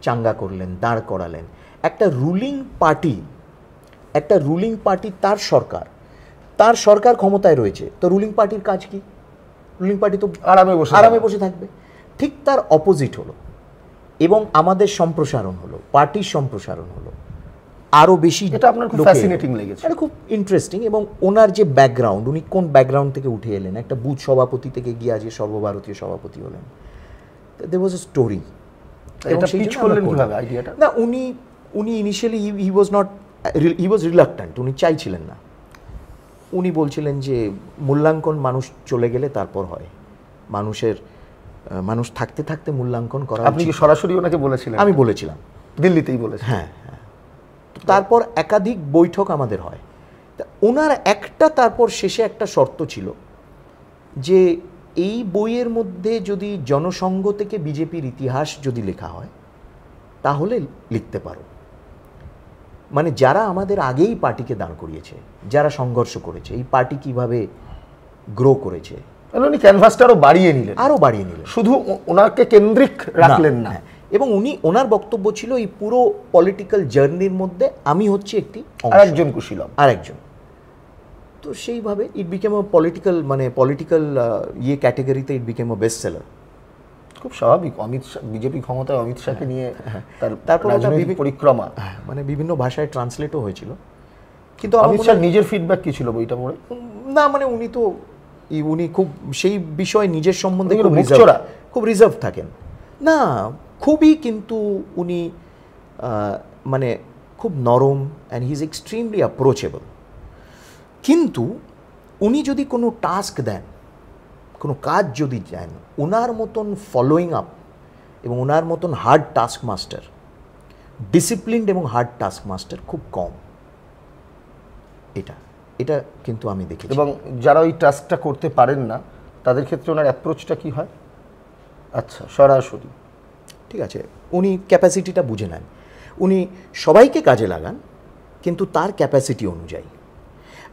Speaker 2: চাঙ্গা করলেন, দাঁড় করালেন। একটা রুলিং পার্টি, তার সরকার ক্ষমতায় রয়েছে, তো রুলিং পার্টির কাজ কি? রুলিং পার্টি তো আরামে বসে থাকবে। ঠিক তার অপোজিট হলো, এবং আমাদের সম্প্রসারণ হলো, পার্টির সম্প্রসারণ হলো, আরও বেশি।
Speaker 1: এটা আপনার খুব ফ্যাসিনেটিং লেগেছে?
Speaker 2: এটা খুব ইন্টারেস্টিং, এবং ওনার যে ব্যাকগ্রাউন্ড, উনি কোন ব্যাকগ্রাউন্ড থেকে উঠে এলেন, একটা বুথ সভাপতি থেকে গিয়ে আজকে সর্বভারতীয় সভাপতি হলেন, দেয়ার ওয়াজ এ স্টোরি।
Speaker 1: এটা পিচ করলেন কিভাবে আইডিয়াটা?
Speaker 2: না, উনি ইনিশিয়ালি হি ওয়াজ রিলাক্ট্যান্ট, উনি চাইছিলেন না। উনি বলছিলেন যে মূল্যাঙ্কন মানুষ চলে গেলে তারপর হয়, মানুষ থাকতে থাকতে মূল্যাঙ্কন করা।
Speaker 1: আপনি কি সরাসরি ওনাকে বলেছিলেন?
Speaker 2: আমি বলেছিলাম,
Speaker 1: দিল্লিতেই বলেছি।
Speaker 2: হ্যাঁ। তারপর একাধিক বৈঠক আমাদের হয়। ওনার তারপর শেষে একটা শর্ত ছিল যে এই বইয়ের মধ্যে যদি জনসংঘ থেকে বিজেপির ইতিহাস যদি লেখা হয় তাহলে লিখতে পারো, মানে যারা আমাদের আগেই পার্টিকে দাঁড় করিয়েছে, যারা সংঘর্ষ করেছে, এই পার্টি কিভাবে গ্রো করেছে,
Speaker 1: উনি ক্যানভাসটা আরো বাড়িয়ে নিলেন, শুধু ওনাকে কেন্দ্রিক রাখলেন না।
Speaker 2: এবং ওনার বক্তব্য ছিল এই পুরো পলিটিক্যাল জার্নির মধ্যে আমি হচ্ছে
Speaker 1: আরেকজন কুশীলব,
Speaker 2: আরেকজন। তো সেইভাবে ইট বিকেম আ পলিটিক্যাল ক্যাটাগরিতে ইট বিকেম আ বেস্ট সেলার।
Speaker 1: খুব স্বাভাবিক, অমিত শাহ বিজেপি ক্ষমতায়, অমিত শাহকে নিয়ে তারপর রাজনৈতিক পরিক্রমা,
Speaker 2: মানে বিভিন্ন ভাষায় ট্রান্সলেটও হয়েছিল। কিন্তু
Speaker 1: অমিত শাহ নিজের ফিডব্যাক কি ছিল বইটা পড়ে?
Speaker 2: না, মানে উনি খুব সেই বিষয় নিজের সম্বন্ধে খুব রিজার্ভ থাকেন না, খুবই, কিন্তু উনি মানে খুব নরম, and he is extremely approachable. কিন্তু উনি যদি কোনো টাস্ক দেন, কোনো কাজ যদি দেন, ওনার মতন ফলোয়িং আপ এবং ওনার মতন হার্ড টাস্ক মাস্টার, ডিসিপ্লিনড এবং হার্ড টাস্ক মাস্টার খুব কম। এটা কিন্তু আমি দেখেছি।
Speaker 1: এবং যারা ওই টাস্কটা করতে পারেন না তাদের ক্ষেত্রে ওনার অ্যাপ্রোচটা কি হয়? আচ্ছা, সরাসরি,
Speaker 2: ঠিক আছে, উনি ক্যাপাসিটিটা বুঝে নেন, উনি সবাইকে কাজে লাগান কিন্তু তার ক্যাপাসিটি অনুযায়ী,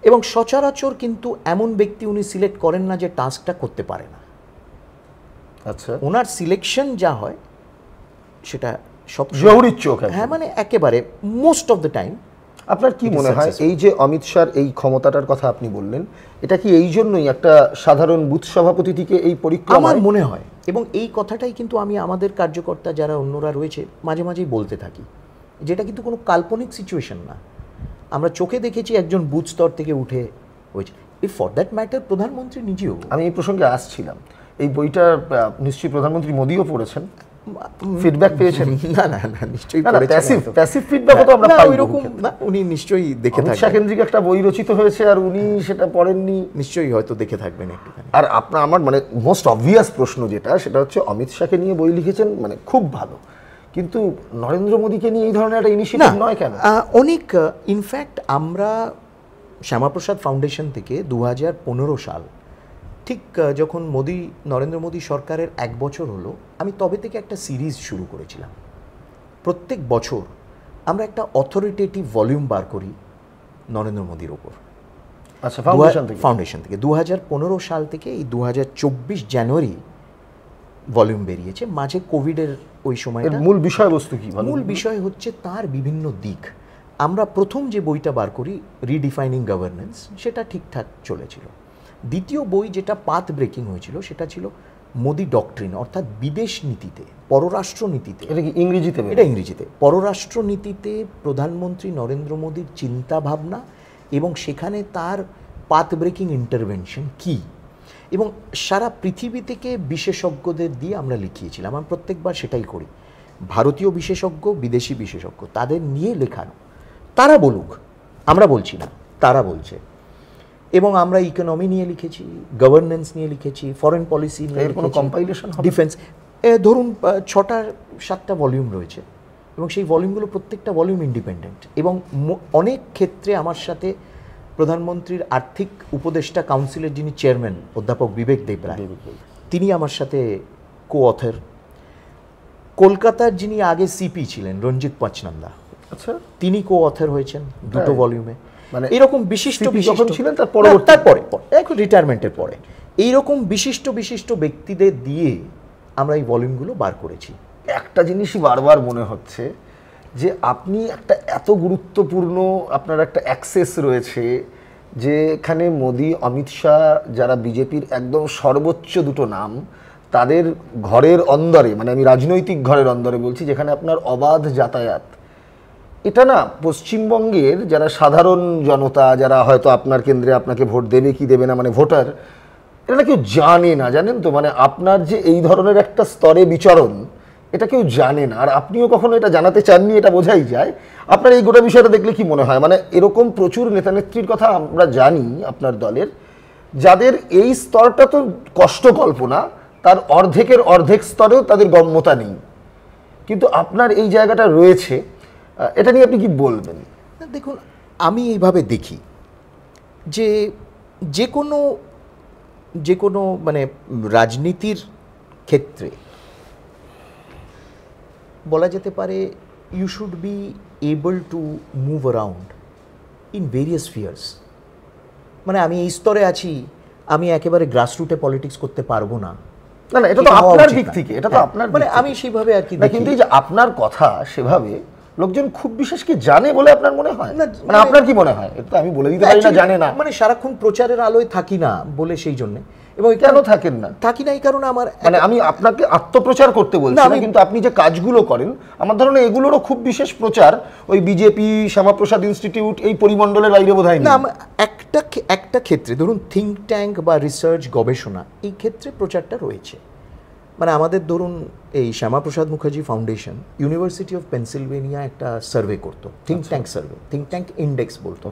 Speaker 2: এবং সচরাচর কিন্তু এমন ব্যক্তি উনি সিলেক্ট করেন না যে টাস্কটা করতে পারে না।
Speaker 1: আচ্ছা,
Speaker 2: ওনার সিলেকশন যা হয় সেটা সব
Speaker 1: জহুরির চোখ একদম।
Speaker 2: হ্যাঁ, মানে একেবারে মোস্ট অফ দ্য টাইম।
Speaker 1: আপনার কি মনে হয় এই যে অমিত শাহর এই ক্ষমতাটার কথা আপনি বললেন, এটা কি এই জন্যই একটা সাধারণ বুথ সভাপতি থেকে এই পরিক্রমা?
Speaker 2: আমার মনে হয়, এবং এই কথাটাই কিন্তু আমি আমাদের কার্যকর্তা যারা অন্যরা রয়েছে মাঝে মাঝেই বলতে থাকি, যেটা কিন্তু কোনো কাল্পনিক সিচুয়েশন না। আমরা চোখে দেখেছি একজন বুথ স্তর থেকে উঠে হয়েছে। ইফ ফর দ্যাট ম্যাটার প্রধানমন্ত্রী নিজেও।
Speaker 1: আমি এই প্রসঙ্গে আসছিলাম, এই বইটা নিশ্চয়ই প্রধানমন্ত্রী মোদিও পড়েছেন, ফিডব্যাক পেয়েছেন?
Speaker 2: না না না, নিশ্চয়ই
Speaker 1: প্যাসিভ ফিডব্যাকও তো আমরা পাই
Speaker 2: ওইরকম না, উনি নিশ্চয়ই দেখে
Speaker 1: অমিত শাহ
Speaker 2: থাকবেন,
Speaker 1: কেন্দ্রিক একটা বই রচিত হয়েছে আর উনি সেটা পড়েননি,
Speaker 2: নিশ্চয়ই হয়তো দেখে থাকবেন একটুখানি।
Speaker 1: আর আপনার আমার মানে মোস্ট অবভিয়াস প্রশ্ন যেটা, সেটা হচ্ছে অমিত শাহকে নিয়ে বই লিখেছেন মানে খুব ভালো, কিন্তু নরেন্দ্র মোদীকে নিয়ে এই ধরনের একটা ইনিশিয়েটিভ নয় কেন?
Speaker 2: অনেক ইনফ্যাক্ট আমরা শ্যামাপ্রসাদ ফাউন্ডেশন থেকে 2015 সাল ঠিক যখন নরেন্দ্র মোদী সরকারের 1 বছর হলো, আমি তবে থেকে একটা সিরিজ শুরু করেছিলাম। প্রত্যেক বছর আমরা একটা অথরিটেটিভ ভলিউম বার করি নরেন্দ্র মোদীর ওপর।
Speaker 1: আচ্ছা,
Speaker 2: ফাউন্ডেশন থেকে 2015 সাল থেকে এই 2024 জানুয়ারি ভলিউম বেরিয়েছে। মাঝে কোভিডের ওই সময়টা।
Speaker 1: মূল বিষয়বস্তু কি?
Speaker 2: মূল বিষয় হচ্ছে তার বিভিন্ন দিক। আমরা প্রথম যে বইটা বার করি রিডিফাইনিং গভর্নেন্স, সেটা ঠিকঠাক চলেছিল। দ্বিতীয় বই যেটা পাথ ব্রেকিং হয়েছিল সেটা ছিল মোদি ডক্ট্রিন, অর্থাৎ বিদেশ নীতিতে, পররাষ্ট্র নীতিতে।
Speaker 1: এটা কি ইংরেজিতে?
Speaker 2: এটা ইংরেজিতে। পররাষ্ট্র নীতিতে প্রধানমন্ত্রী নরেন্দ্র মোদীর চিন্তা ভাবনা এবং সেখানে তার পাথ ব্রেকিং ইন্টারভেনশন কি, এবং সারা পৃথিবী থেকে বিশেষজ্ঞদের দিয়ে আমরা লিখিয়েছিলাম। আমরা প্রত্যেকবার সেটাই করি, ভারতীয় বিশেষজ্ঞ, বিদেশি বিশেষজ্ঞ, তাদের নিয়ে লেখানো। তারা বলুক, আমরা বলছি না, তারা বলছে। এবং আমরা ইকোনমি নিয়ে লিখেছি, গভর্নেন্স নিয়ে লিখেছি, ফরেন পলিসি নিয়ে লিখেছি,
Speaker 1: কম্পাইলেশন,
Speaker 2: ডিফেন্স। ধরুন 6-7টা ভলিউম রয়েছে, এবং সেই ভলিউমগুলো প্রত্যেকটা ভলিউম ইন্ডিপেন্ডেন্ট। এবং অনেক ক্ষেত্রে আমার সাথে প্রধানমন্ত্রীর আর্থিক উপদেষ্টা কাউন্সিলের যিনি চেয়ারম্যান অধ্যাপক বিবেক দেবরায়, তিনি আমার সাথে কো অথর। কলকাতার যিনি আগে সিপি ছিলেন রঞ্জিত পাচনন্দা,
Speaker 1: আচ্ছা,
Speaker 2: তিনি কো অথর হয়েছেন দুটো ভলিউমে।
Speaker 1: মানে
Speaker 2: এরকম বিশিষ্ট
Speaker 1: যখন ছিলেন
Speaker 2: তারপরে এখন রিটায়ারমেন্টের পরে এইরকম বিশিষ্ট ব্যক্তিদের দিয়ে আমরা এই ভলিউমগুলো বার করেছি।
Speaker 1: একটা জিনিসই বারবার মনে হচ্ছে যে আপনি একটা এত গুরুত্বপূর্ণ, আপনার একটা অ্যাক্সেস রয়েছে যেখানে মোদি, অমিত শাহ, যারা বিজেপির একদম সর্বোচ্চ দুটো নাম, তাদের ঘরের অন্দরে, মানে আমি রাজনৈতিক ঘরের অন্দরে বলছি, যেখানে আপনার অবাধ যাতায়াত, এটা না পশ্চিমবঙ্গের যারা সাধারণ জনতা, যারা হয়তো আপনার কেন্দ্রে আপনাকে ভোট দেবে কি দেবে না, মানে ভোটার, এটা না কেউ জানে না, জানেন তো? মানে আপনার যে এই ধরনের একটা স্তরে বিচরণ, এটা কেউ জানে না, আর আপনিও কখনো এটা জানাতে চাননি, এটা বোঝাই যায়। আপনার এই গোটা বিষয়টা দেখলে কি মনে হয়? মানে এরকম প্রচুর নেতানেত্রীর কথা আমরা জানি আপনার দলের, যাদের এই স্তরটা তো কষ্ট কল্পনা, তার অর্ধেকের অর্ধেক স্তরেও তাদের গম্যতা নেই, কিন্তু আপনার এই জায়গাটা রয়েছে। এটা নিয়ে আপনি কি বলবেন?
Speaker 2: দেখুন, আমি এইভাবে দেখি যে যে কোনো মানে রাজনীতির ক্ষেত্রে বলা যেতে পারে you should be able to move around in various spheres. মানে আমি এই স্তরে আছি, আমি একেবারে গ্রাসরুটে পলিটিক্স করতে পারবো না।
Speaker 1: না না, এটা তো আপনার দিক থেকে, এটা তো আপনার
Speaker 2: মানে আমি সেইভাবে আর কি,
Speaker 1: কিন্তু এই যে আপনার কথা সেভাবে লোকজন খুব বিশেষ কি জানে বলে আপনার মনে হয়?
Speaker 2: না,
Speaker 1: মানে আপনার কি মনে হয়? এটা আমি বলে দিতে পারি না, জানে না,
Speaker 2: মানে সারাক্ষণ প্রচারের আলোয় থাকি না বলে সেই জন্য। এবং
Speaker 1: কেন থাকেন না?
Speaker 2: থাকি না এই কারণে আমার,
Speaker 1: মানে আমি আপনাকে আত্মপ্রচার করতে বলছি না, কিন্তু আপনি যে কাজগুলো করেন আমার ধারণা এগুলোরও খুব বিশেষ প্রচার ওই বিজেপি, শ্যামাপ্রসাদ ইনস্টিটিউট, এই পরিমণ্ডলের বাইরে বোধহয়
Speaker 2: না। একটা ক্ষেত্রে ধরুন থিঙ্ক ট্যাঙ্ক বা রিসার্চ, গবেষণা, এই ক্ষেত্রে প্রচারটা রয়েছে। মানে আমাদের ধরুন এই Shyama Prasad Mukherjee foundation university of Pennsylvania একটা সার্ভে করতো, think tank survey, think tank index বলতো।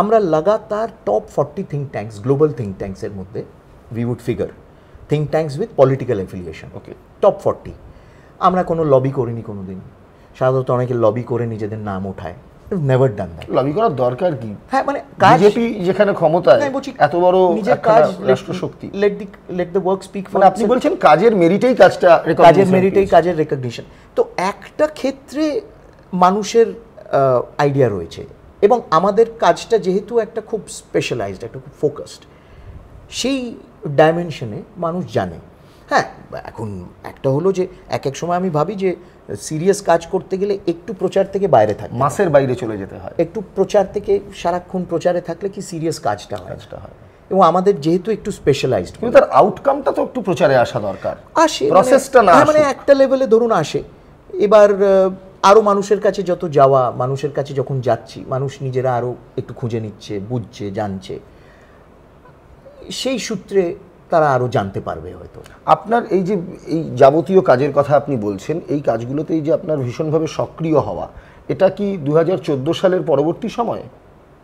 Speaker 2: আমরা লাগাতার top 40 think tanks, global think ট্যাঙ্কসের মধ্যে we would figure think tanks with political affiliation, top 40। আমরা কোনো লবি করিনি কোনোদিন। সাধারণত অনেকে লবি করে নিজেদের নাম ওঠায়, নেভার ডান দ্যাট।
Speaker 1: লবি করার দরকার কি?
Speaker 2: হ্যাঁ, মানে
Speaker 1: বিজেপি যেখানে ক্ষমতায়, এত বড়
Speaker 2: নিজের কাজ,
Speaker 1: রাষ্ট্রশক্তি,
Speaker 2: let the work speak for
Speaker 1: itself। আপনি বলছেন কাজের মেরিটেই
Speaker 2: কাজের রেকগনিশন। তো একটা ক্ষেত্রে মানুষের আইডিয়া রয়েছে, এবং আমাদের কাজটা যেহেতু একটা খুব স্পেশালাইজড, একটা খুব ফোকাসড, সেই ডাইমেনশনে মানুষ জানে। হ্যাঁ, এখন একটা হলো যে এক সময় আমি ভাবি যে সিরিয়াস কাজ করতে গেলে একটু প্রচার থেকে বাইরে থাকে,
Speaker 1: মাসের বাইরে চলে যেতে হয়,
Speaker 2: একটু প্রচার থেকে সারাক্ষণ প্রচারে থাকলে কি সিরিয়াস কাজটা হয়। এবং আমাদের যেহেতু একটু স্পেশালাইজড,
Speaker 1: কিন্তু তার আউটকামটা তো একটু প্রচারে আসা দরকার,
Speaker 2: আসে
Speaker 1: প্রসেসটা না
Speaker 2: মানে একটা লেভেলে ধরুন আসে। এবার আরো মানুষের কাছে যত যাওয়া, মানুষের কাছে যখন যাচ্ছি, মানুষ নিজেরা আরো একটু খুঁজে নিচ্ছে, বুঝছে, জানছে, সেই সূত্রে তারা আরো জানতে পারবে হয়তো।
Speaker 1: আপনার এই যে এই যাবতীয় কাজের কথা আপনি বলছেন, এই কাজগুলোতে এই যে আপনার ভীষণভাবে সক্রিয় হওয়া, এটা কি 2014 সালের পরবর্তী সময়ে,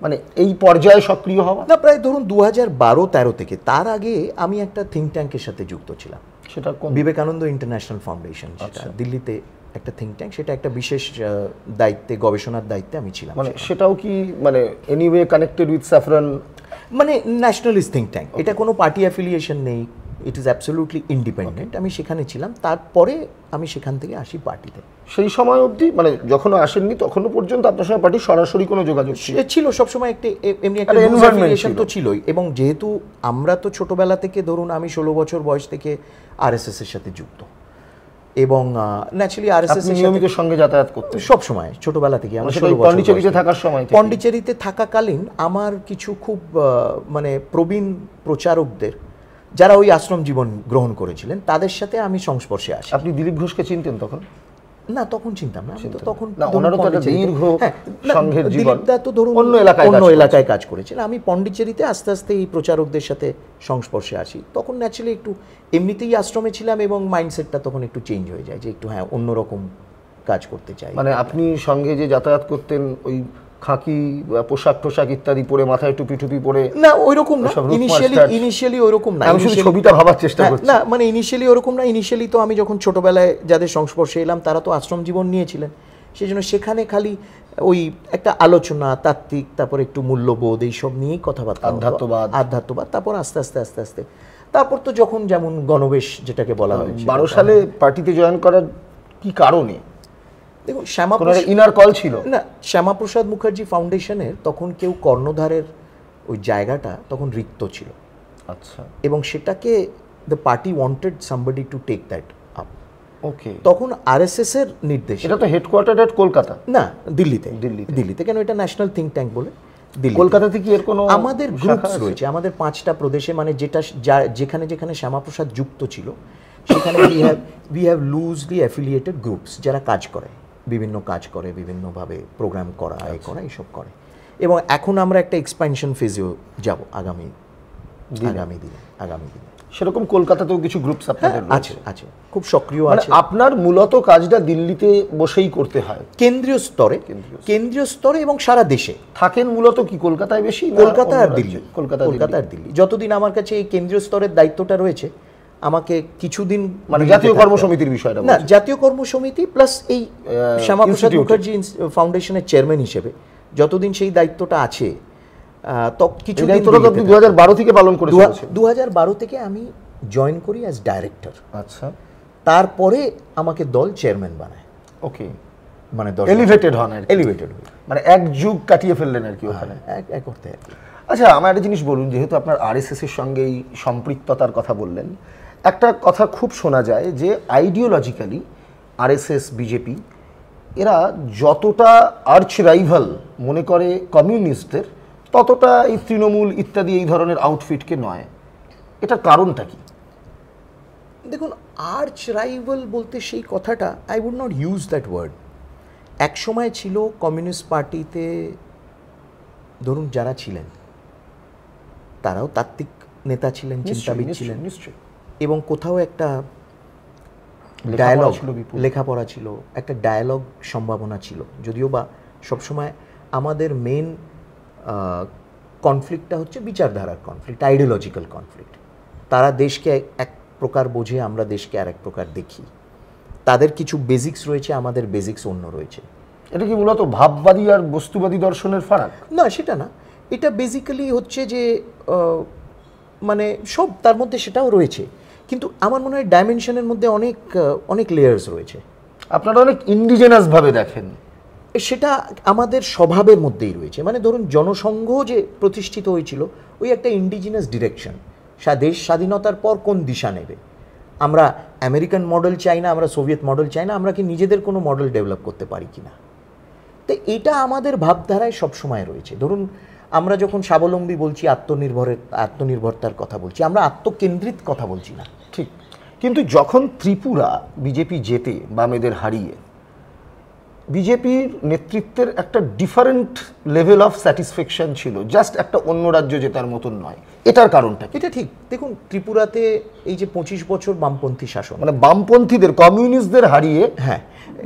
Speaker 1: মানে এই পর্যায়ে সক্রিয় হওয়া?
Speaker 2: না, প্রায় ধরুন 2012-13 থেকে। তার আগে আমি একটা থিঙ্ক ট্যাঙ্কের সাথে যুক্ত ছিলাম,
Speaker 1: সেটা কোন?
Speaker 2: বিবেকানন্দ ইন্টারন্যাশনাল ফাউন্ডেশন, সেটা দিল্লিতে একটা থিঙ্ক ট্যাঙ্ক, সেটা একটা বিশেষ দায়িত্বে, গবেষণার দায়িত্বে আমি ছিলাম।
Speaker 1: মানে সেটাও কি মানে এনিওয়ে কানেক্টেড উইথ স্যাফরন?
Speaker 2: মানে ন্যাশনালিস্ট থিঙ্ক ট্যাঙ্ক, এটা কোনো পার্টি অ্যাফিলিয়েশন নেই, ইট ইজ অ্যাবসলিউটলি ইন্ডিপেন্ডেন্ট। আমি সেখানে ছিলাম, তারপরে আমি সেখান থেকে আসি পার্টিতে।
Speaker 1: সেই সময় অবধি মানে যখনও আসেননি তখনও পর্যন্ত আপনার সঙ্গে পার্টির সরাসরি কোনো যোগাযোগ
Speaker 2: ছিল? সবসময় একটা এমনি একটা অ্যাফিলিয়েশন তো ছিলই। এবং যেহেতু আমরা তো ছোটবেলা থেকে, ধরুন আমি 16 বছর বয়স থেকে আরএসএস এর সাথে যুক্ত, এবং ন্যাচারালি আরএসএস এর
Speaker 1: নিয়মিত সঙ্গে যাতায়াত করতে
Speaker 2: সব সময় ছোটবেলা থেকে। আমরা
Speaker 1: পন্ডিচেরিতে থাকার সময়,
Speaker 2: পন্ডিচেরিতে থাকাকালীন আমার কিছু খুব মানে প্রবীণ প্রচারকদের, যারা ওই আশ্রম জীবন গ্রহণ করেছিলেন, তাদের সাথে আমি সংস্পর্শে আসি।
Speaker 1: আপনি দিলীপ ঘোষকে চিনতেন তখন?
Speaker 2: না, তখন চিনতাম না। তো তখন
Speaker 1: ওনারও তো একটা দীর্ঘ সংঘের জীবন,
Speaker 2: দিলীপদা তো ধরুন
Speaker 1: অন্য
Speaker 2: এলাকায় কাজ করেছেন। আমি পন্ডিচেরিতে আস্তে আস্তে এই প্রচারকদের সাথে সংস্পর্শে আসি। তখন ন্যাচারালি একটু এমনিতেই আশ্রমে ছিলাম, এবং মাইন্ডসেটটা তখন একটু চেঞ্জ হয়ে যায়, যে একটু হ্যাঁ অন্যরকম কাজ করতে চাই।
Speaker 1: মানে আপনি সঙ্গে যে যাতায়াত করতেন, ওই খাকি পোশাক ইত্যাদি পরে, মাথায় টুপি টুপি পরে?
Speaker 2: না, ওইরকম না, ইনিশিয়ালি ওইরকম না।
Speaker 1: আমি শুধু ছবিটা ভাবার চেষ্টা করছি।
Speaker 2: না, মানে ইনিশিয়ালি ওরকম না। ইনিশিয়ালি তো আমি যখন ছোটবেলায় যাদের সংস্পর্শে এলাম, তারা তো আশ্রম জীবন নিয়েছিলেন, সেই জন্য সেখানে খালি ওই একটা আলোচনা, তাত্ত্বিক, তারপর একটু মূল্যবোধ, এইসব নিয়েই কথাবার্তা, আধ্যাত্মবাদ। তারপর আস্তে আস্তে তারপর তো যখন যেমন গণবেশ যেটাকে বলা হয়।
Speaker 1: 12 সালে পার্টিতে জয়েন করার কি কারণে?
Speaker 2: দেখুন,
Speaker 1: ইনার কল ছিল
Speaker 2: না, শ্যামাপ্রসাদ মুখার্জি ফাউন্ডেশনের তখন কেউ কর্ণধারের ওই জায়গাটা তখন রিক্ত ছিল।
Speaker 1: আচ্ছা।
Speaker 2: এবং সেটাকে the party wanted somebody to take that up.
Speaker 1: Okay.
Speaker 2: তখন আরএসএস এর নির্দেশ।
Speaker 1: এটা তো হেডকোয়ার্টার এট কলকাতা?
Speaker 2: না, দিল্লিতে। কেন, এটা ন্যাশনাল থিঙ্ক ট্যাঙ্ক বলে দিল্লি।
Speaker 1: কলকাতাতে কি এর কোনো?
Speaker 2: আমাদের গ্রুপস রয়েছে, আমাদের 5টা প্রদেশে, মানে যেখানে যেখানে শ্যামাপ্রসাদ যুক্ত ছিল, সেখানে we have loosely affiliated groups, যারা কাজ করে, বিভিন্ন কাজ করে, বিভিন্নভাবে প্রোগ্রাম করা, এইসব করে। এবং এখন আমরা একটা এক্সপ্যানশন ফেজেও যাব আগামী দিনে।
Speaker 1: সেরকম কলকাতাতেও কিছু গ্রুপস আপনাদের
Speaker 2: আছে, খুব সক্রিয় আছে।
Speaker 1: আপনার মূলত কাজটা দিল্লিতে বসেই করতে হয়?
Speaker 2: কেন্দ্রীয় স্তরে এবং সারা দেশে।
Speaker 1: থাকেন মূলত কি কলকাতায় বেশি?
Speaker 2: কলকাতা আর দিল্লি। যতদিন আমার কাছে এই কেন্দ্রীয় স্তরের দায়িত্বটা রয়েছে, আমাকে কিছুদিন,
Speaker 1: মানে জাতীয় কর্মসমিতির বিষয়টা
Speaker 2: না, জাতীয় কর্মসমিতি প্লাস এই শ্যামাপ্রসাদ মুখার্জি ফাউন্ডেশনের চেয়ারম্যান হিসেবে যতদিন সেই দায়িত্বটা আছে, কিছু
Speaker 1: 2012 থেকে পালন করেছেন?
Speaker 2: 2012 থেকে আমি জয়েন করি অ্যাজ ডাইরেক্টর।
Speaker 1: আচ্ছা।
Speaker 2: তারপরে আমাকে দল চেয়ারম্যান বানায়।
Speaker 1: ওকে।
Speaker 2: মানে
Speaker 1: এলিভেটেড হন,
Speaker 2: মানে
Speaker 1: এক যুগ কাটিয়ে ফেললেন আর কি ওখানে।
Speaker 2: এক করতে আর কি।
Speaker 1: আচ্ছা, আমার একটা জিনিস বলুন, যেহেতু আপনার আরএসএস এর সঙ্গে এই সম্পৃক্ততার কথা বললেন, একটা কথা খুব শোনা যায় যে আইডিওলজিক্যালি আরএসএস, বিজেপি এরা যতটা আর্চ রাইভাল মনে করে কমিউনিস্টদের, ততটা এই তৃণমূল ইত্যাদি এই ধরনের আউটফিটকে নয়। এটার কারণটা কি?
Speaker 2: দেখুন, আর্চ রাইভাল বলতে সেই কথাটা, I would not use that word. এক সময় ছিল কমিউনিস্ট পার্টিতে, ধরুন যারা ছিলেন তারাও তাত্ত্বিক নেতা ছিলেন, চিন্তাবিদ ছিলেন, এবং কোথাও একটা ডায়ালগ, লেখাপড়া ছিল, একটা ডায়ালগ সম্ভাবনা ছিল। যদিও বা সবসময় আমাদের মেন কনফ্লিক্টটা হচ্ছে বিচারধারার কনফ্লিক্ট, আইডিওলজিক্যাল কনফ্লিক্ট। তারা দেশকে এক প্রকার বোঝে, আমরা দেশকে আর এক প্রকার দেখি। তাদের কিছু বেসিক্স রয়েছে, আমাদের বেসিক্স অন্য রয়েছে।
Speaker 1: এটা কি মূলত ভাববাদী আর বস্তুবাদী দর্শনের ফারাক?
Speaker 2: না, সেটা না। এটা বেসিক্যালি হচ্ছে যে মানে সব তার মধ্যে সেটাও রয়েছে, কিন্তু আমার মনে হয় ডাইমেনশনের মধ্যে অনেক লেয়ার্স রয়েছে।
Speaker 1: আপনারা অনেক ইন্ডিজেনাস ভাবে দেখেন।
Speaker 2: সেটা আমাদের স্বভাবের মধ্যেই রয়েছে। মানে ধরুন, জনসংঘ যে প্রতিষ্ঠিত হয়েছিল, ওই একটা ইন্ডিজিনাস ডিরেকশন, দেশ স্বাধীনতার পর কোন দিশা নেবে। আমরা আমেরিকান মডেল চাই না, আমরা সোভিয়েত মডেল চাই না, আমরা কি নিজেদের কোনো মডেল ডেভেলপ করতে পারি কিনা? তো এটা আমাদের ভাবধারায় সবসময় রয়েছে। ধরুন আমরা যখন স্বাবলম্বী বলছি, আত্মনির্ভরতার কথা বলছি, আমরা আত্মকেন্দ্রিত কথা বলছি না।
Speaker 1: ঠিক, কিন্তু যখন ত্রিপুরা বিজেপি জেতে বামেদের হারিয়ে, বিজেপির নেতৃত্বের একটা ডিফারেন্ট লেভেল অফ স্যাটিসফ্যাকশন ছিল, জাস্ট একটা অন্য রাজ্য জেতার মতন নয়। এটার কারণটা কি?
Speaker 2: এটা ঠিক। দেখুন ত্রিপুরাতে এই যে 25 বছর বামপন্থী শাসন,
Speaker 1: মানে বামপন্থীদের, কমিউনিস্টদের হারিয়ে
Speaker 2: হ্যাঁ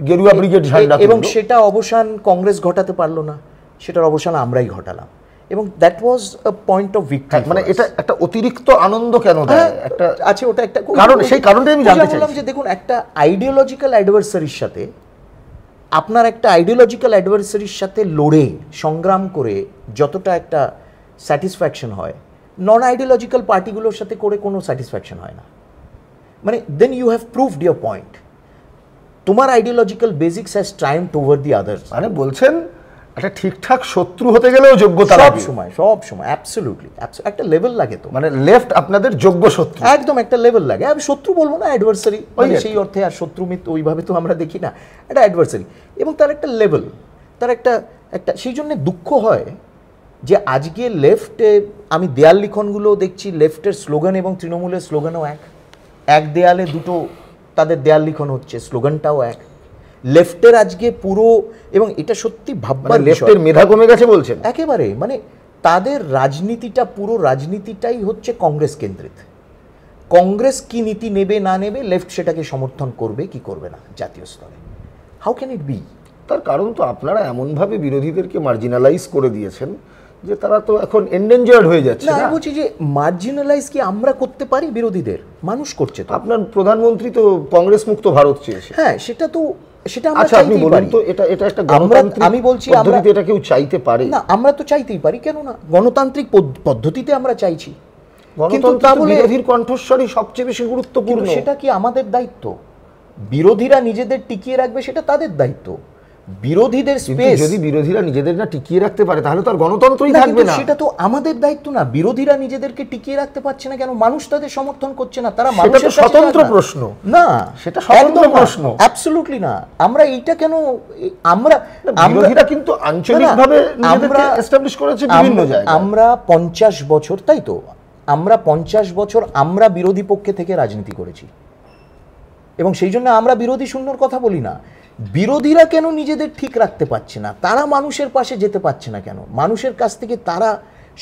Speaker 1: গেরুয়া ব্রিগেড ঝান্ডা
Speaker 2: এবং
Speaker 1: তুললো।
Speaker 2: সেটা অবসান কংগ্রেস ঘটাতে পারলো না, সেটার অবসান আমরাই ঘটালাম, এবং that was a point of victory.
Speaker 1: মানে এটা একটা অতিরিক্ত আনন্দ কেন দেয়? একটা
Speaker 2: আছে, ওটা একটা
Speaker 1: কারণ, সেই কারণটাই আমি জানতে চাই।
Speaker 2: যে দেখুন একটা আইডিওলজিক্যাল অ্যাডভার্সারির সাথে, আপনার একটা আইডিওলজিক্যাল অ্যাডভার্সারির সাথে লড়ে সংগ্রাম করে যতটা একটা স্যাটিসফ্যাকশন হয়, নন আইডিওলজিক্যাল পার্টিগুলোর সাথে করে কোনো স্যাটিসফ্যাকশন হয় না। মানে then you have proved your point, তোমার ideological basics has triumphed over the others.
Speaker 1: মানে বলছেন একটা ঠিকঠাক শত্রু হতে গেলেও যোগ্যতা লাগে।
Speaker 2: সব সময় অ্যাবসলিউটলি একটা লেভেল লাগে। তো
Speaker 1: মানে লেফট আপনাদের যোগ্য শত্রু,
Speaker 2: একদম একটা লেভেল লাগে। আমি শত্রু বলবো না, অ্যাডভার্সারি, সেই অর্থে আর শত্রু মিত্র ওইভাবে তো আমরা দেখি না, এটা অ্যাডভার্সারি, এবং তার একটা লেভেল, তার একটা সেই জন্য দুঃখ হয় যে আজকে লেফটে আমি দেয়াল লিখনগুলো দেখছি, লেফটের স্লোগান এবং তৃণমূলের স্লোগানও এক দেয়ালে দুটো তাদের দেয়াল লিখন হচ্ছে, স্লোগানটাও এক। লেফটের আজকে পুরো, এবং এটা সত্যি ভাববার,
Speaker 1: লেফটের মেধা কমে গেছে বলছেন
Speaker 2: একেবারে। মানে তাদের রাজনীতিটা, পুরো রাজনীতিটাই হচ্ছে কংগ্রেস কেন্দ্রিত। কংগ্রেস কি নীতি নেবে না নেবে, লেফট সেটাকে সমর্থন করবে কি করবে না জাতীয় স্তরে। How can it be?
Speaker 1: তার কারণ তো আপনারা এমনভাবে বিরোধীদেরকে মার্জিনালাইজ করে দিয়েছেন যে তারা তো এখন এন্ডেঞ্জার্ড হয়ে যাচ্ছে।
Speaker 2: না, আমি বলছি যে মার্জিনালাইজ কি আমরা করতে পারি বিরোধীদের? মানুষ করছে তো।
Speaker 1: আপনার প্রধানমন্ত্রী তো কংগ্রেস মুক্ত ভারত চেয়েছে।
Speaker 2: হ্যাঁ, সেটা আমরা
Speaker 1: আচ্ছা, আপনি
Speaker 2: চাইতেই
Speaker 1: বলুন
Speaker 2: পারি।
Speaker 1: তো, এটা একটা গণতান্ত্রিক
Speaker 2: আমি বলছি
Speaker 1: পদ্ধতিতে এটা কেউ চাইতে পারে?
Speaker 2: না, আমরা তো চাইতেই পারি, কেন না? গণতান্ত্রিক পদ্ধতিতে আমরা চাইছি, কিন্তু
Speaker 1: গণতন্ত্র তো বিরোধীর কণ্ঠস্বরই সবচেয়ে বেশি গুরুত্বপূর্ণ।
Speaker 2: সেটা কি আমাদের দায়িত্ব? বিরোধীরা নিজেদের টিকিয়ে রাখবে সেটা তাদের দায়িত্ব। বিরোধীদের স্পেস,
Speaker 1: যদি বিরোধীরা নিজেদের না টিকিয়ে রাখতে পারে তাহলে তো আর গণতন্ত্রই থাকবে না।
Speaker 2: সেটা তো আমাদের দায়িত্ব না। বিরোধীরা নিজেদেরকে টিকিয়ে রাখতে পারছে না কেন? মানুষ তাদের সমর্থন করছে না, তারা
Speaker 1: মানুষের স্বতন্ত্র প্রশ্ন
Speaker 2: না,
Speaker 1: সেটা স্বতন্ত্র প্রশ্ন,
Speaker 2: অ্যাবসলিউটলি না। আমরা এইটা কেন, আমরা
Speaker 1: বিরোধীরা কিন্তু আঞ্চলিকভাবে নিজেদেরকে এস্টাবলিশ করেছে বিভিন্ন জায়গায়।
Speaker 2: আমরা 50 বছর, তাই তো, আমরা 50 বছর আমরা বিরোধী পক্ষে থেকে রাজনীতি করেছি, এবং সেই জন্য আমরা বিরোধী শূন্যর কথা বলি না। বিরোধীরা কেন নিজেদের ঠিক রাখতে পারছে না? তারা মানুষের পাশে যেতে পারছে না কেন? মানুষের কাছ থেকে তারা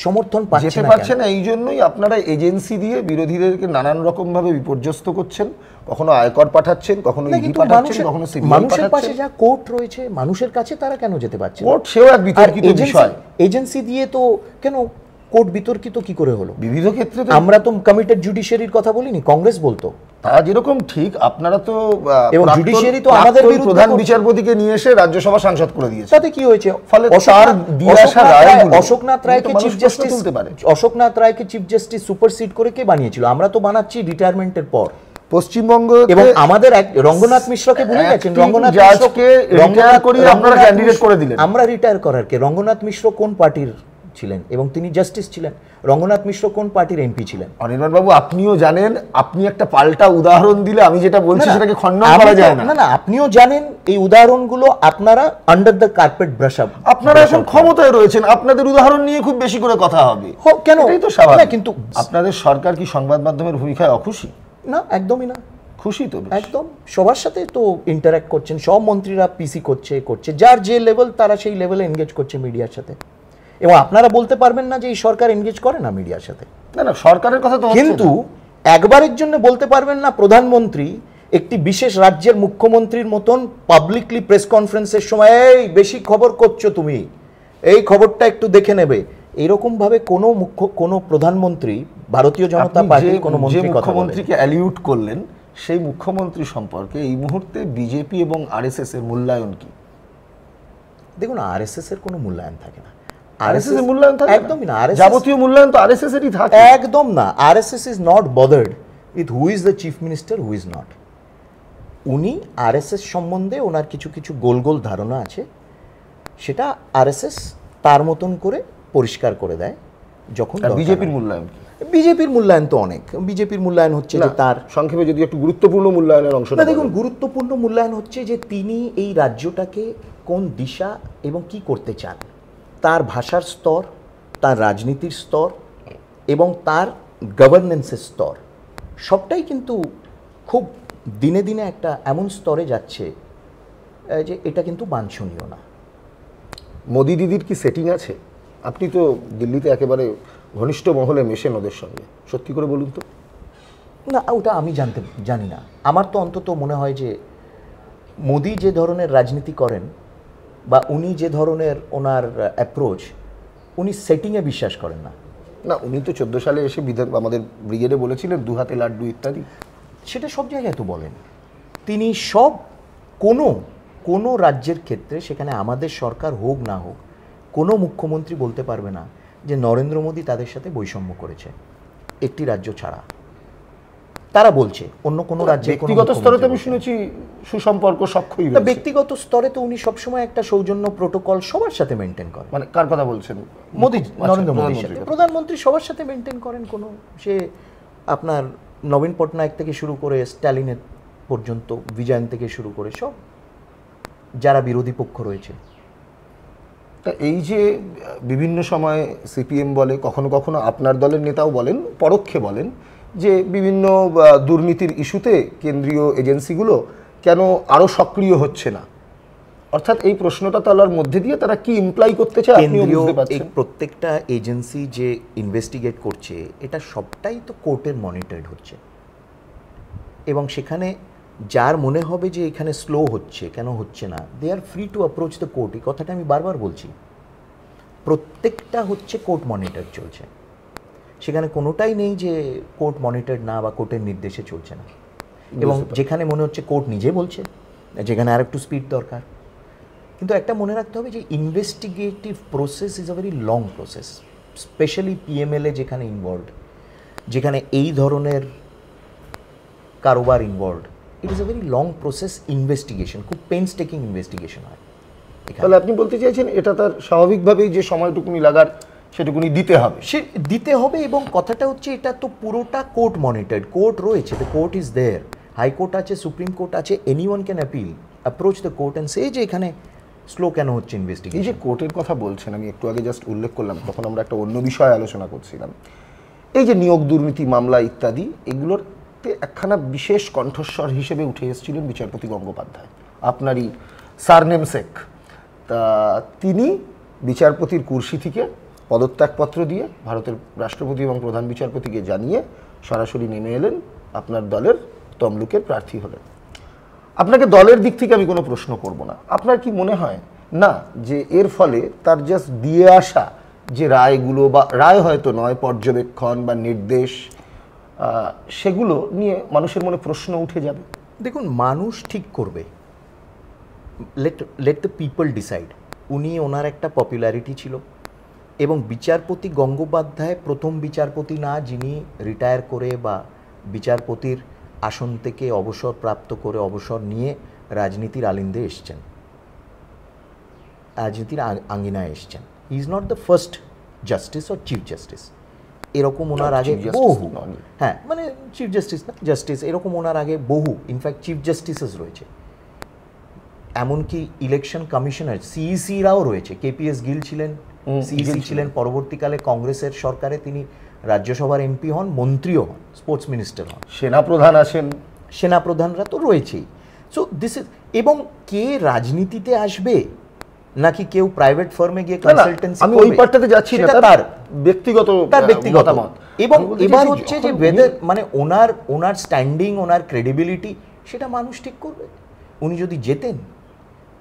Speaker 2: সমর্থন পাচ্ছে না।
Speaker 1: এই জন্যই আপনারা এজেন্সি দিয়ে বিরোধীদেরকে নানান রকম ভাবে বিপর্যস্ত করছেন। কখনো আয়কর পাঠাচ্ছেন, কখনো ইডি পাঠাচ্ছেন, কখনো সিবিআই পাঠাচ্ছেন।
Speaker 2: মানুষের পাশে যা কোর্ট রয়েছে, মানুষের কাছে তারা কেন যেতে পারছে না?
Speaker 1: কোর্ট সেও এক বিতর্কিত বিষয়।
Speaker 2: এজেন্সি দিয়ে তো কেন কোর্ট বিতর্কিত কি করে হলো?
Speaker 1: বিবিধ ক্ষেত্রে
Speaker 2: আমরা তো কমিটেড জুডিশিয়ারির কথা বলিনি, কংগ্রেস বলতো।
Speaker 1: তা যেরকম ঠিক, আপনারা তো
Speaker 2: এবং জুডিশিয়ারি তো আমাদের বিরুদ্ধে
Speaker 1: প্রধান বিচারপতিকে নিয়ে এসে রাজ্যসভা সাংসদ করে দিয়েছে।
Speaker 2: তাতে কি হয়েছে?
Speaker 1: ফলে তার দিয়ে আসা রায়গুলো
Speaker 2: অশোকনাথ রায়কে চিফ জাস্টিস তুলতে পারে। অশোকনাথ রায়কে চিফ জাস্টিস সুপারসিড করে কে বানিয়েছিল? আমরা তো বানাচ্ছি রিটায়ারমেন্টের পর।
Speaker 1: পশ্চিমবঙ্গ
Speaker 2: এবং আমাদের রঙ্গনাথ মিশ্রকে ভুলে গেছেন। রঙ্গনাথ
Speaker 1: মিশ্রকে রিটায়ার করিয়ে আপনারা ক্যান্ডিডেট করে দিলেন।
Speaker 2: আমরা রিটায়ার করার কে? রঙ্গনাথ মিশ্র কোন পার্টির ছিলেন এবং তিনি জাস্টিস ছিলেন? রঙ্গনাথ মিশ্র কোন পার্টির এমপি ছিলেন?
Speaker 1: অনির্বাণ বাবু, আপনিও জানেন, আপনি একটা পাল্টা উদাহরণ দিলে আমি যেটা বলছি সেটাকে খণ্ডন করা যায় না।
Speaker 2: না, আপনিও জানেন এই উদাহরণগুলো আপনারা under the carpet brush up.
Speaker 1: আপনারা এখন ক্ষমতায় রয়েছেন, আপনাদের উদাহরণ নিয়ে খুব বেশি করে কথা হবে।
Speaker 2: কেন?
Speaker 1: এটাই তো স্বাভাবিক।
Speaker 2: কিন্তু
Speaker 1: আপনাদের সরকার কি সংবাদ মাধ্যমের ভূমিকায় অখুশি?
Speaker 2: না, একদমই না।
Speaker 1: খুশি তো
Speaker 2: একদম। সবার সাথে তো ইন্টারঅ্যাক্ট করছেন, সব মন্ত্রীরা পিসি করছে, যার যে লেভেল তারা সেই লেভেলে এনগেজ করছে মিডিয়ার সাথে। এবং আপনারা বলতে পারবেন না যে এই সরকার এনগেজ করে না মিডিয়ার সাথে।
Speaker 1: না, সরকারের কথা তো,
Speaker 2: কিন্তু একবারের জন্য বলতে পারবেন না প্রধানমন্ত্রী একটি বিশেষ রাজ্যের মুখ্যমন্ত্রীর মতন পাবলিকলি প্রেস কনফারেন্সের সময় এই বেশি খবর করছো তুমি, এই খবরটা একটু দেখে নেবে, এরকম ভাবে কোনো প্রধানমন্ত্রী, ভারতীয় জনতা পার্টির কোনো
Speaker 1: মুখ্যমন্ত্রীকে অ্যালিউট করলেন, সেই মুখ্যমন্ত্রী সম্পর্কে এই মুহূর্তে বিজেপি এবং আরএসএস এর মূল্যায়ন কি?
Speaker 2: দেখুন, আরএসএস এর কোনো মূল্যায়ন থাকে না।
Speaker 1: আরএসএস এর মূল্যায়ন থাকে
Speaker 2: একদমই না।
Speaker 1: যাবতীয় মূল্যায়ন তো আরএসএস এরই থাকে।
Speaker 2: একদম না। RSS is not bothered with who is the chief minister, who is not. উনি আরএসএস সম্বন্ধে ওনার কিছু কিছু গোল গোল ধারণা আছে, সেটা আরএসএস তার মতন করে পরিষ্কার করে দেয়। যখন
Speaker 1: বিজেপির মূল্যায়ন কি?
Speaker 2: বিজেপির মূল্যায়ন তো অনেক, বিজেপির মূল্যায়ন হচ্ছে যে তার,
Speaker 1: সংক্ষেপে যদি একটু গুরুত্বপূর্ণ মূল্যায়নের অংশ
Speaker 2: না দেখুন, গুরুত্বপূর্ণ মূল্যায়ন হচ্ছে যে তিনি এই রাজ্যটাকে কোন দিশা এবং কি করতে চান, তার ভাষার স্তর, তার রাজনীতির স্তর এবং তার গভর্নেন্সের স্তর সবটাই কিন্তু খুব দিনে দিনে একটা এমন স্তরে যাচ্ছে যে এটা কিন্তু বাঞ্ছনীয় না।
Speaker 1: মোদি দিদির কি সেটিং আছে? আপনি তো দিল্লিতে একেবারে ঘনিষ্ঠ মহলে মেশেন ওদের সঙ্গে, সত্যি করে বলুন তো।
Speaker 2: না, ওটা আমি জানি না। আমার তো অন্তত মনে হয় যে মোদি যে ধরনের রাজনীতি করেন বা উনি যে ধরনের ওনার অ্যাপ্রোচ, উনি সেটিংয়ে বিশ্বাস করেন না।
Speaker 1: না, উনি তো 14 সালে এসে আমাদের ব্রিগেডে বলেছিলেন 2 হাতে লাড্ডু ইত্যাদি।
Speaker 2: সেটা সব জায়গায় তো বলেন তিনি। কোনো রাজ্যের ক্ষেত্রে, সেখানে আমাদের সরকার হোক না হোক, কোনো মুখ্যমন্ত্রী বলতে পারবে না যে নরেন্দ্র মোদী তাদের সাথে বৈষম্য করেছে, একটি রাজ্য ছাড়া। তারা বলছে অন্য কোনো রাজ্যে
Speaker 1: ব্যক্তিগত স্তরে তো আমি শুনেছি সুসম্পর্ক সক্ষই রয়েছে।
Speaker 2: ব্যক্তিগত স্তরে তো উনি সবসময় একটা সৌজন্য প্রোটোকল সবার সাথে মেনটেন করেন।
Speaker 1: মানে কার কথা বলছেন?
Speaker 2: মোদি, নরেন্দ্র মোদীর সাথে। প্রধানমন্ত্রী সবার সাথে মেনটেন করেন, কোনো সে আপনার নবীন পটনায়ক থেকে শুরু করে স্ট্যালিনের পর্যন্ত, বিজয়ন থেকে শুরু করে সব যারা বিরোধী পক্ষ রয়েছে।
Speaker 1: তা এই যে বিভিন্ন সময় সিপিএম বলে, কখনো কখনো আপনার দলের নেতাও বলেন, পরোক্ষে বলেন যে বিভিন্ন দুর্নীতির ইস্যুতে কেন্দ্রীয় এজেন্সিগুলো কেন আরও সক্রিয় হচ্ছে না, অর্থাৎ এই প্রশ্নটা তোলার মধ্যে দিয়ে তারা কি ইমপ্লাই করতে চায় আপনিও বুঝতে পারছেন।
Speaker 2: প্রত্যেকটা এজেন্সি যে ইনভেস্টিগেট করছে এটা সবটাই তো কোর্টের মনিটরড হচ্ছে, এবং সেখানে যার মনে হবে যে এখানে স্লো হচ্ছে, কেন হচ্ছে না, they are free to approach the court. এই কথাটা আমি বারবার বলছি, প্রত্যেকটা হচ্ছে কোর্ট মনিটর চলছে, সেখানে কোনোটাই নেই যে কোর্ট মনিটর না বা কোর্টের নির্দেশে চলছে না। এবং যেখানে মনে হচ্ছে কোর্ট নিজে বলছে, যেখানে আর একটু স্পিড দরকার। কিন্তু একটা মনে রাখতে হবে যে investigative process is a very long process, specially PMLA যেখানে ইনভলভড, যেখানে এই ধরনের কারোবার involved, it is a very long process investigation, খুব পেইনস্টেকিং ইনভেস্টিগেশন হয়।
Speaker 1: তাহলে আপনি বলতে চাইছেন এটা তার স্বাভাবিকভাবেই যে সময়টুকুনি লাগার সেটুকুনি দিতে হবে,
Speaker 2: সে দিতে হবে। এবং কথাটা হচ্ছে এটা তো পুরোটা কোর্ট মনিটরড, কোর্ট রয়েছে, the court is there, high court আছে, সুপ্রিম কোর্ট আছে, anyone can appeal, approach the court and say যে এখানে স্লো কেন হচ্ছে ইনভেস্টিগেশন।
Speaker 1: এই যে কোর্টের কথা বলছেন, আমি একটু আগে জাস্ট উল্লেখ করলাম, তখন আমরা একটা অন্য বিষয়ে আলোচনা করছিলাম। এই যে নিয়োগ দুর্নীতি মামলা ইত্যাদি, এগুলোতে একখানা বিশেষ কণ্ঠস্বর হিসেবে উঠে এসেছিলেন বিচারপতি গঙ্গোপাধ্যায়, আপনারই সারনেম শেখ। তা তিনি বিচারপতির কুর্সি থেকে পদত্যাগপত্র দিয়ে ভারতের রাষ্ট্রপতি এবং প্রধান বিচারপতিকে জানিয়ে সরাসরি নেমে এলেন, আপনার দলের তমলুকের প্রার্থী হলেন। আপনাকে দলের দিক থেকে আমি কোনো প্রশ্ন করব না, আপনার কি মনে হয় না যে এর ফলে তার জাস্ট দিয়ে আসা যে রায়গুলো, বা রায় হয়তো নয়, পর্যবেক্ষণ বা নির্দেশ, সেগুলো নিয়ে মানুষের মনে প্রশ্ন উঠে যাবে?
Speaker 2: দেখুন, মানুষ ঠিক করবে, লেট দ্য পিপল ডিসাইড। উনি, ওনার একটা পপুলারিটি ছিল, এবং বিচারপতি গঙ্গোপাধ্যায় প্রথম বিচারপতি না যিনি রিটায়ার করে বা বিচারপতির আসন থেকে অবসর প্রাপ্ত করে, অবসর নিয়ে রাজনীতির আলিন্দে এসছেন, রাজনীতির আঙ্গিনায় এসছেন। He is not the first justice or chief justice, এরকম ওনার আগে বহু, হ্যাঁ মানে চিফ জাস্টিস না, জাস্টিস, এরকম ওনার আগে বহু, ইনফ্যাক্ট চিফ জাস্টিসেস রয়েছে, এমনকি ইলেকশন কমিশনার সিইসিরাও রয়েছে। কেপিএস গিল ছিলেন, সিইসি ছিলেন, পরবর্তীকালে কংগ্রেসের সরকারে তিনি রাজ্যসভার এমপি হন, মন্ত্রীও হন, স্পোর্টস মিনিস্টার হন,
Speaker 1: সেনাপ্রধান আছেন,
Speaker 2: সেনাপ্রধানরা তো রয়েছেই। সো দিস ইজ, এবং কে রাজনীতিতে আসবে নাকি কেউ প্রাইভেট ফার্মে গিয়ে কনসালটেন্সি করবে,
Speaker 1: আমি ওই পার্টটাতে যাচ্ছি না, তার ব্যক্তিগত মতামত।
Speaker 2: এবং এবার হচ্ছে যে ওয়েদার, মানে ওনার স্ট্যান্ডিং, ওনার ক্রেডিবিলিটি, সেটা মানুষ ঠিক করবে। উনি যদি জেতেন,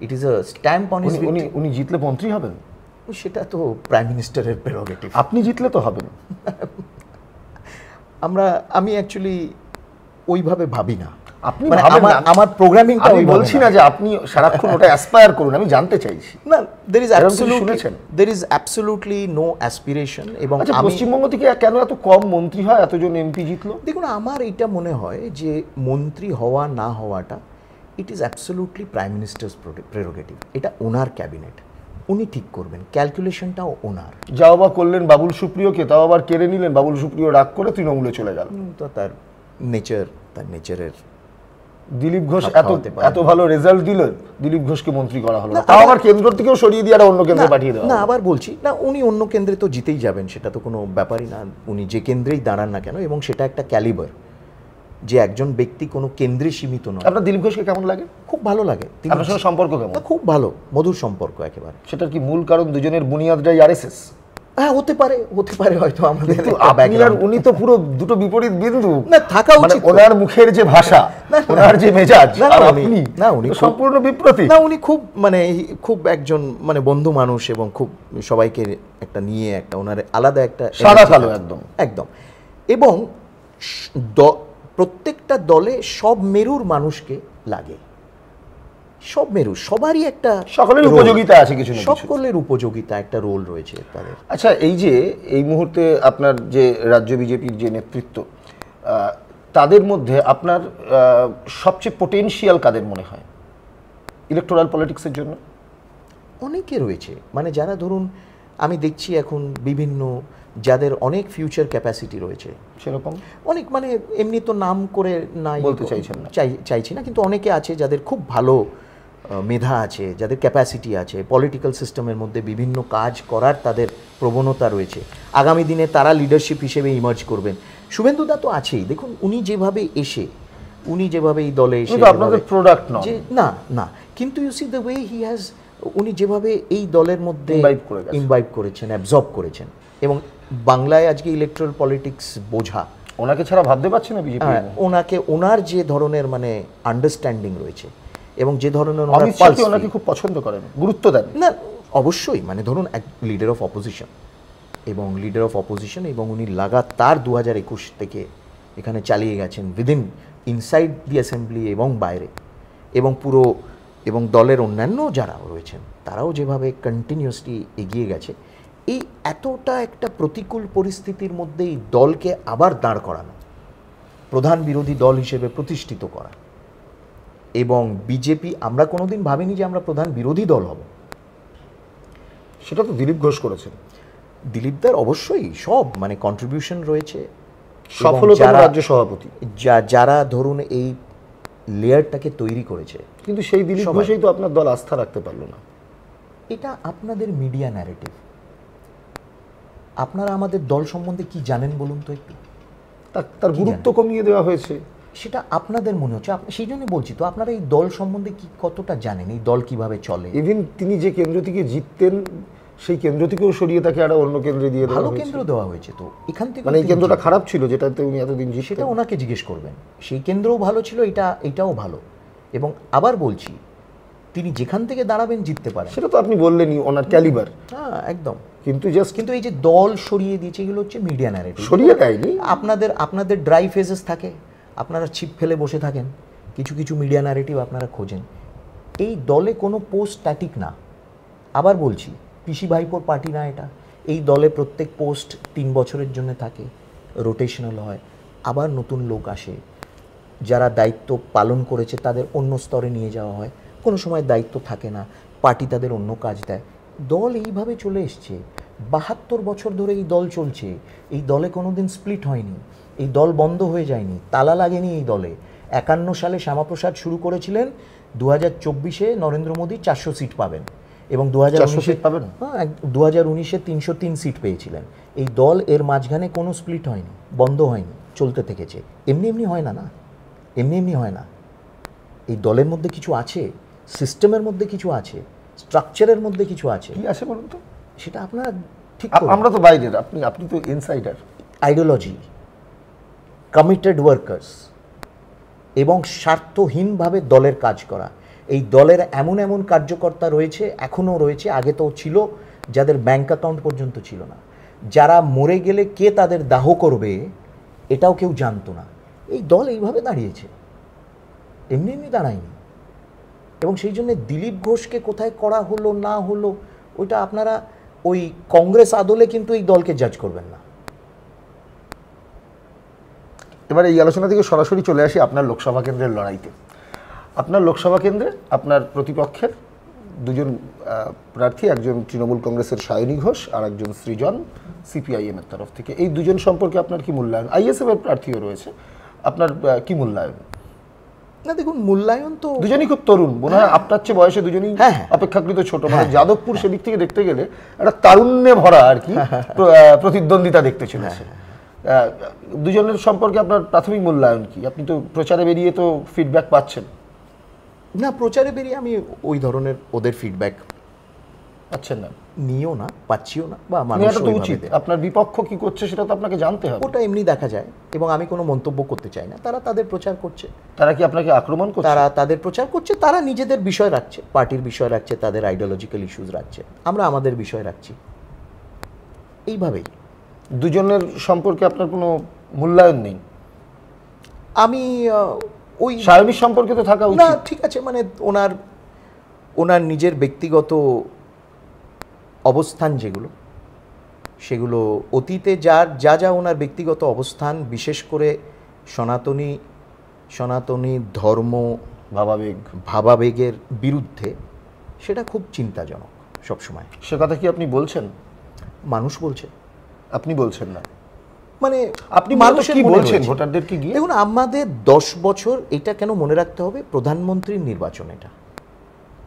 Speaker 2: it is a stamp on his victory.
Speaker 1: উনি জিতলে মন্ত্রী হবেন,
Speaker 2: সেটা তো প্রাইম মিনিস্টারের প্রেরোগেটিভ।
Speaker 1: আপনি জিতলে তো হবেন।
Speaker 2: আমি অ্যাকচুয়ালি ওইভাবে ভাবি না।
Speaker 1: আপনি
Speaker 2: মানে
Speaker 1: ভাবেন না,
Speaker 2: আমার প্রোগ্রামিংটা
Speaker 1: আমি বলছি না যে আপনি সারাক্ষণ ওটা অ্যাসপায়ার করুন, আমি জানতে চাইছি।
Speaker 2: না, there is
Speaker 1: শুনেছেন?
Speaker 2: absolutely no aspiration। এবং
Speaker 1: আচ্ছা, পশ্চিমবঙ্গ থেকে কেন এত কম মন্ত্রী হয়, এতজন এমপি জিতলো?
Speaker 2: দেখুন, আমার এটা মনে হয় যে মন্ত্রী হওয়া না হওয়াটা, it is absolutely prime ministers prerogative, এটা ওনার ক্যাবিনেট। উনি ঠিক করবেন, ক্যালকুলেশনটাও ওনার।
Speaker 1: যাও বা করলেন বাবুল সুপ্রিয়কে, তাও আবার কেড়ে নিলেন, বাবুল সুপ্রিয় রাগ করে তৃণমূলে চলে গেল।
Speaker 2: তো তার নেচারের
Speaker 1: দিলীপ ঘোষ
Speaker 2: খাপ
Speaker 1: এত
Speaker 2: খাওয়াতে পারে।
Speaker 1: এত ভালো রেজাল্ট দিল, দিলীপ ঘোষকে মন্ত্রী করা হলো না, তাও আবার কেন্দ্র থেকেও সরিয়ে দিয়ে আর অন্য কেন্দ্রে পাঠিয়ে দেওয়া
Speaker 2: না,
Speaker 1: হলো।
Speaker 2: আবার বলছি না, উনি অন্য কেন্দ্রে তো জিতেই যাবেন, সেটা তো কোনো ব্যাপারই না। উনি যে কেন্দ্রেই দাঁড়ান না কেন, এবং সেটা একটা ক্যালিবার, যে একজন ব্যক্তি কোনো কেন্দ্রে সীমিত নয়।
Speaker 1: আপনার দিলীপ ঘোষকে কেমন লাগে?
Speaker 2: খুব ভালো লাগে।
Speaker 1: আপনার সঙ্গে সম্পর্ক কেমন?
Speaker 2: খুব ভালো, মধুর সম্পর্ক একেবারে।
Speaker 1: সেটার কি মূল কারণ দুজনের বুনিয়াদটাই আরএসএস?
Speaker 2: হ্যাঁ, হতে পারে হয়তো আমাদের
Speaker 1: কিন্তু
Speaker 2: একটা
Speaker 1: আপনি আর
Speaker 2: background।
Speaker 1: উনি তো পুরো দুটো বিপরীত বিন্দু।
Speaker 2: না, থাকা
Speaker 1: মানে
Speaker 2: উচিত তো।
Speaker 1: ওনার মুখের যে ভাষা, ওনার যে মেজাজ,
Speaker 2: না,
Speaker 1: আর
Speaker 2: উনি-
Speaker 1: আপনি
Speaker 2: না, উনি
Speaker 1: তো
Speaker 2: খুব-
Speaker 1: সম্পূর্ণ বিপ্রতীক।
Speaker 2: না, উনি খুব একজন মানে বন্ধু মানুষ, এবং খুব সবাইকে একটা নিয়ে একটা ওনার আলাদা একটা
Speaker 1: সাদা
Speaker 2: energy
Speaker 1: কালো
Speaker 2: থাকে।
Speaker 1: একদম।
Speaker 2: একদম। এবং প্রত্যেকটা দলে সব মেরুর মানুষকে লাগে, সব মেরু, সবারই একটা
Speaker 1: সকলের
Speaker 2: role।
Speaker 1: উপযোগিতা আছে কিছু না কিছু।
Speaker 2: সকলের উপযোগিতা, একটা রোল রয়েছে তাদের।
Speaker 1: আচ্ছা, এই যে এই মুহূর্তে আপনার যে রাজ্য বিজেপির যে নেতৃত্ব, তাদের মধ্যে আপনার সবচেয়ে পোটেনশিয়াল কাদের মনে হয় ইলেকটোরাল পলিটিক্সের জন্য?
Speaker 2: অনেকে রয়েছে, মানে যারা ধরুন আমি দেখছি এখন বিভিন্ন, যাদের অনেক ফিউচার ক্যাপাসিটি রয়েছে।
Speaker 1: সেরকম
Speaker 2: অনেক, মানে এমনি তো নাম করে নাই
Speaker 1: বলতে চাইছেন না।
Speaker 2: চাইছি না, কিন্তু অনেকে আছে যাদের খুব ভালো মেধা আছে, যাদের ক্যাপাসিটি আছে, পলিটিক্যাল সিস্টেমের মধ্যে বিভিন্ন কাজ করার তাদের প্রবণতা রয়েছে। আগামী দিনে তারা লিডারশিপ হিসেবে ইমার্জ করবেন। শুভেন্দুদা তো আছেই, দেখুন উনি যেভাবে এই দলে এসে
Speaker 1: কিন্তু আপনাদের প্রোডাক্ট নয়
Speaker 2: যে না, কিন্তু you see the way he has, উনি যেভাবে এই দলের মধ্যে ইমবাইব করেছেন, অ্যাবজর্ব করেছেন, এবং বাংলায় আজকে ইলেকট্রাল পলিটিক্স বোঝা,
Speaker 1: ওনাকে ছাড়া ভাবতে পারছি না বিজেপি।
Speaker 2: ওনার যে ধরনের মানে আন্ডারস্ট্যান্ডিং রয়েছে, এবং যে ধরনের
Speaker 1: অমিত শাহ ওনাকে খুব পছন্দ করেন, গুরুত্ব দেন।
Speaker 2: না, অবশ্যই, মানে ধরুন এক লিডার অফ অপোজিশন, এবং উনি লাগাতার 2021 থেকে এখানে চালিয়ে গেছেন, ইনসাইড দি অ্যাসেম্বলি এবং বাইরে, এবং দলের অন্যান্য যারা রয়েছেন তারাও যেভাবে কন্টিনিউয়াসলি এগিয়ে গেছে, এই এতটা একটা প্রতিকূল পরিস্থিতির মধ্যে এই দলকে আবার দাঁড় করানো, প্রধান বিরোধী দল হিসেবে প্রতিষ্ঠিত করা, এবং বিজেপি, আমরা কোনোদিন ভাবিনি যে আমরা প্রধান বিরোধী দল হব।
Speaker 1: সেটা তো দিলীপ ঘোষ করেছেন।
Speaker 2: দিলীপদার অবশ্যই সব মানে কন্ট্রিবিউশন রয়েছে,
Speaker 1: সফলতম রাজ্য সভাপতি
Speaker 2: যারা ধরুন এই লেয়ারটাকে তৈরি করেছে।
Speaker 1: কিন্তু সেই দিলীপ ঘোষই তো আপনার দল আস্থা রাখতে পারলো না।
Speaker 2: এটা আপনাদের মিডিয়া ন্যারেটিভ। আপনারা আমাদের দল সম্বন্ধে কি জানেন বলুন তো একটু।
Speaker 1: তার গুরুত্ব কমিয়ে দেওয়া হয়েছে,
Speaker 2: সেটা আপনাদের মনে হচ্ছে। সেই জন্যই বলছি তো, আপনারা এই দল সম্বন্ধে কি কতটা জানেন, এই দল কিভাবে চলে।
Speaker 1: ইভেন তিনি যে কেন্দ্র থেকে জিততেন সেই কেন্দ্র থেকেও সরিয়ে তাকে একটা অন্য কেন্দ্রে দিয়ে দেওয়া
Speaker 2: ভালো
Speaker 1: হয়েছে।
Speaker 2: কেন্দ্র দেওয়া হয়েছে তো, এখান থেকে
Speaker 1: মানে এই কেন্দ্রটা খারাপ ছিল যেটাতে উনি এতদিন জিততেন?
Speaker 2: সেটা ওনাকে জিজ্ঞেস করবেন। সেই কেন্দ্রও ভালো ছিল, এটাও ভালো, এবং আবার বলছি তিনি যেখান থেকে দাঁড়াবেন জিততে পারেন।
Speaker 1: সেটা তো আপনি বললেনই, ওনার ক্যালিবার।
Speaker 2: হ্যাঁ, একদম।
Speaker 1: কিন্তু
Speaker 2: এই যে দল সরিয়ে দিয়েছে, এগুলো হচ্ছে মিডিয়া ন্যারেটিভ।
Speaker 1: সরিয়ে দেয়নি।
Speaker 2: আপনাদের ড্রাই ফেজেস থাকে, আপনারা ছিপ ফেলে বসে থাকেন, কিছু মিডিয়া ন্যারেটিভ আপনারা খোঁজেন। এই দলে কোনো পোস্ট স্ট্যাটিক না। আবার বলছি, পিসি ভাইপোর পার্টি না এটা। এই দলে প্রত্যেক পোস্ট 3 বছরের জন্য থাকে, রোটেশনাল হয়, আবার নতুন লোক আসে, যারা দায়িত্ব পালন করেছে তাদের অন্য স্তরে নিয়ে যাওয়া হয়, কোনো সময় দায়িত্ব থাকে না, পার্টি তাদের অন্য কাজ দেয়। দল এইভাবে চলে এসছে, 72 বছর ধরে এই দল চলছে। এই দলে কোনোদিন স্প্লিট হয়নি, এই দল বন্ধ হয়ে যায়নি, তালা লাগেনি এই দলে। 51 সালে শ্যামাপ্রসাদ শুরু করেছিলেন, 2024-এ নরেন্দ্র মোদী 400 সিট পাবেন, এবং 2019-এ
Speaker 1: পাবেন।
Speaker 2: হ্যাঁ, 2019-এ 303 সিট পেয়েছিলেন। এই দল এর মাঝখানে কোনো স্প্লিট হয়নি, বন্ধ হয়নি, চলতে থেকেছে। এমনি হয় না, এমনি হয় না। এই দলের মধ্যে কিছু আছে, সিস্টেমের মধ্যে কিছু আছে, স্ট্রাকচারের মধ্যে কিছু আছে।
Speaker 1: কি আছে বলুন তো?
Speaker 2: সেটা আপনারা ঠিক
Speaker 1: আমরা তো বাইরের, আপনি তো ইনসাইডার।
Speaker 2: আইডিওলজি, কমিটেড ওয়ার্কার্স, এবং স্বার্থহীনভাবে দলের কাজ করা। এই দলের এমন কার্যকর্তা রয়েছে, এখনও রয়েছে, আগে তো ছিল, যাদের ব্যাংক অ্যাকাউন্ট পর্যন্ত ছিল না, যারা মরে গেলে কে তাদের দাহ করবে এটাও কেউ জানতো না। এই দল এইভাবে দাঁড়িয়েছে, এমনি দাঁড়ায়নি। এবং সেই জন্য দিলীপ ঘোষকে কোথায় করা হলো না হলো, ওইটা আপনারা ওই কংগ্রেস আদলে কিন্তু এই দলকে জাজ করবেন না।
Speaker 1: এবার এই আলোচনা থেকে সরাসরি চলে আসি আপনার লোকসভা কেন্দ্রের লড়াইতে। আপনার লোকসভা কেন্দ্রে আপনার প্রতিপক্ষের দুজন প্রার্থী, একজন তৃণমূল কংগ্রেসের সায়নী ঘোষ আর একজন সৃজন সিপিআইএম এর তরফ থেকে। এই দুজন সম্পর্কে আপনার কি মূল্যায়ন? আইএসএফ এর প্রার্থীও রয়েছে, আপনার কি মূল্যায়ন?
Speaker 2: না দেখুন, মূল্যায়ন তো
Speaker 1: দুজনই খুব তরুণ, মনে হয় আপনার চেয়ে বয়সে দুজনই অপেক্ষাকৃত ছোট। মানে যাদবপুর সেদিক থেকে দেখতে গেলে একটা তারুণ্যে ভরা আর কি প্রতিদ্বন্দ্বিতা দেখতে চলেছে। দুজনের সম্পর্কে আপনার প্রাথমিক মূল্যায়ন কি? আপনি তো প্রচারে বেরিয়ে তো ফিডব্যাক পাচ্ছেন।
Speaker 2: না, প্রচারে বেরিয়ে আমি ওই ধরনের ওদের ফিডব্যাক
Speaker 1: পাচ্ছেন না,
Speaker 2: নিও না, পাচ্ছিও না, বা মানুষ
Speaker 1: এটা তো উচিত। আপনার বিপক্ষ কি করছে সেটা তো আপনাকে জানতে হবে।
Speaker 2: ওটা এমনি দেখা যায় এবং আমি কোনো মন্তব্য করতে চাই না। তারা তাদের প্রচার করছে,
Speaker 1: তারা কি আপনাকে আক্রমণ করছে?
Speaker 2: তারা তাদের প্রচার করছে, তারা নিজেদের বিষয় রাখছে, পার্টির বিষয় রাখছে, তাদের আইডিওলজিক্যাল ইস্যুজ রাখছে, আমরা আমাদের বিষয় রাখছি, এইভাবেই।
Speaker 1: দুজনের সম্পর্কে আপনার কোনো মূল্যায়ন নেই?
Speaker 2: আমি ওই
Speaker 1: সায়নীর সম্পর্কে তো থাকা
Speaker 2: না,
Speaker 1: উচিত।
Speaker 2: ঠিক আছে, মানে ওনার নিজের ব্যক্তিগত অবস্থান যেগুলো, সেগুলো অতীতে যা যা ওনার ব্যক্তিগত অবস্থান, বিশেষ করে সনাতনী ধর্ম ভাবাবেগের বিরুদ্ধে, সেটা খুব চিন্তাজনক সবসময়।
Speaker 1: সে কথা কি আপনি বলছেন?
Speaker 2: মানুষ বলছে,
Speaker 1: আপনি বলছেন না।
Speaker 2: মানে
Speaker 1: আপনি মানুষের কি বলছেন ভোটারদেরকে গিয়ে?
Speaker 2: দেখুন, আমাদের 10 বছর, এটা কেন মনে রাখতে হবে, প্রধানমন্ত্রীর নির্বাচন, এটা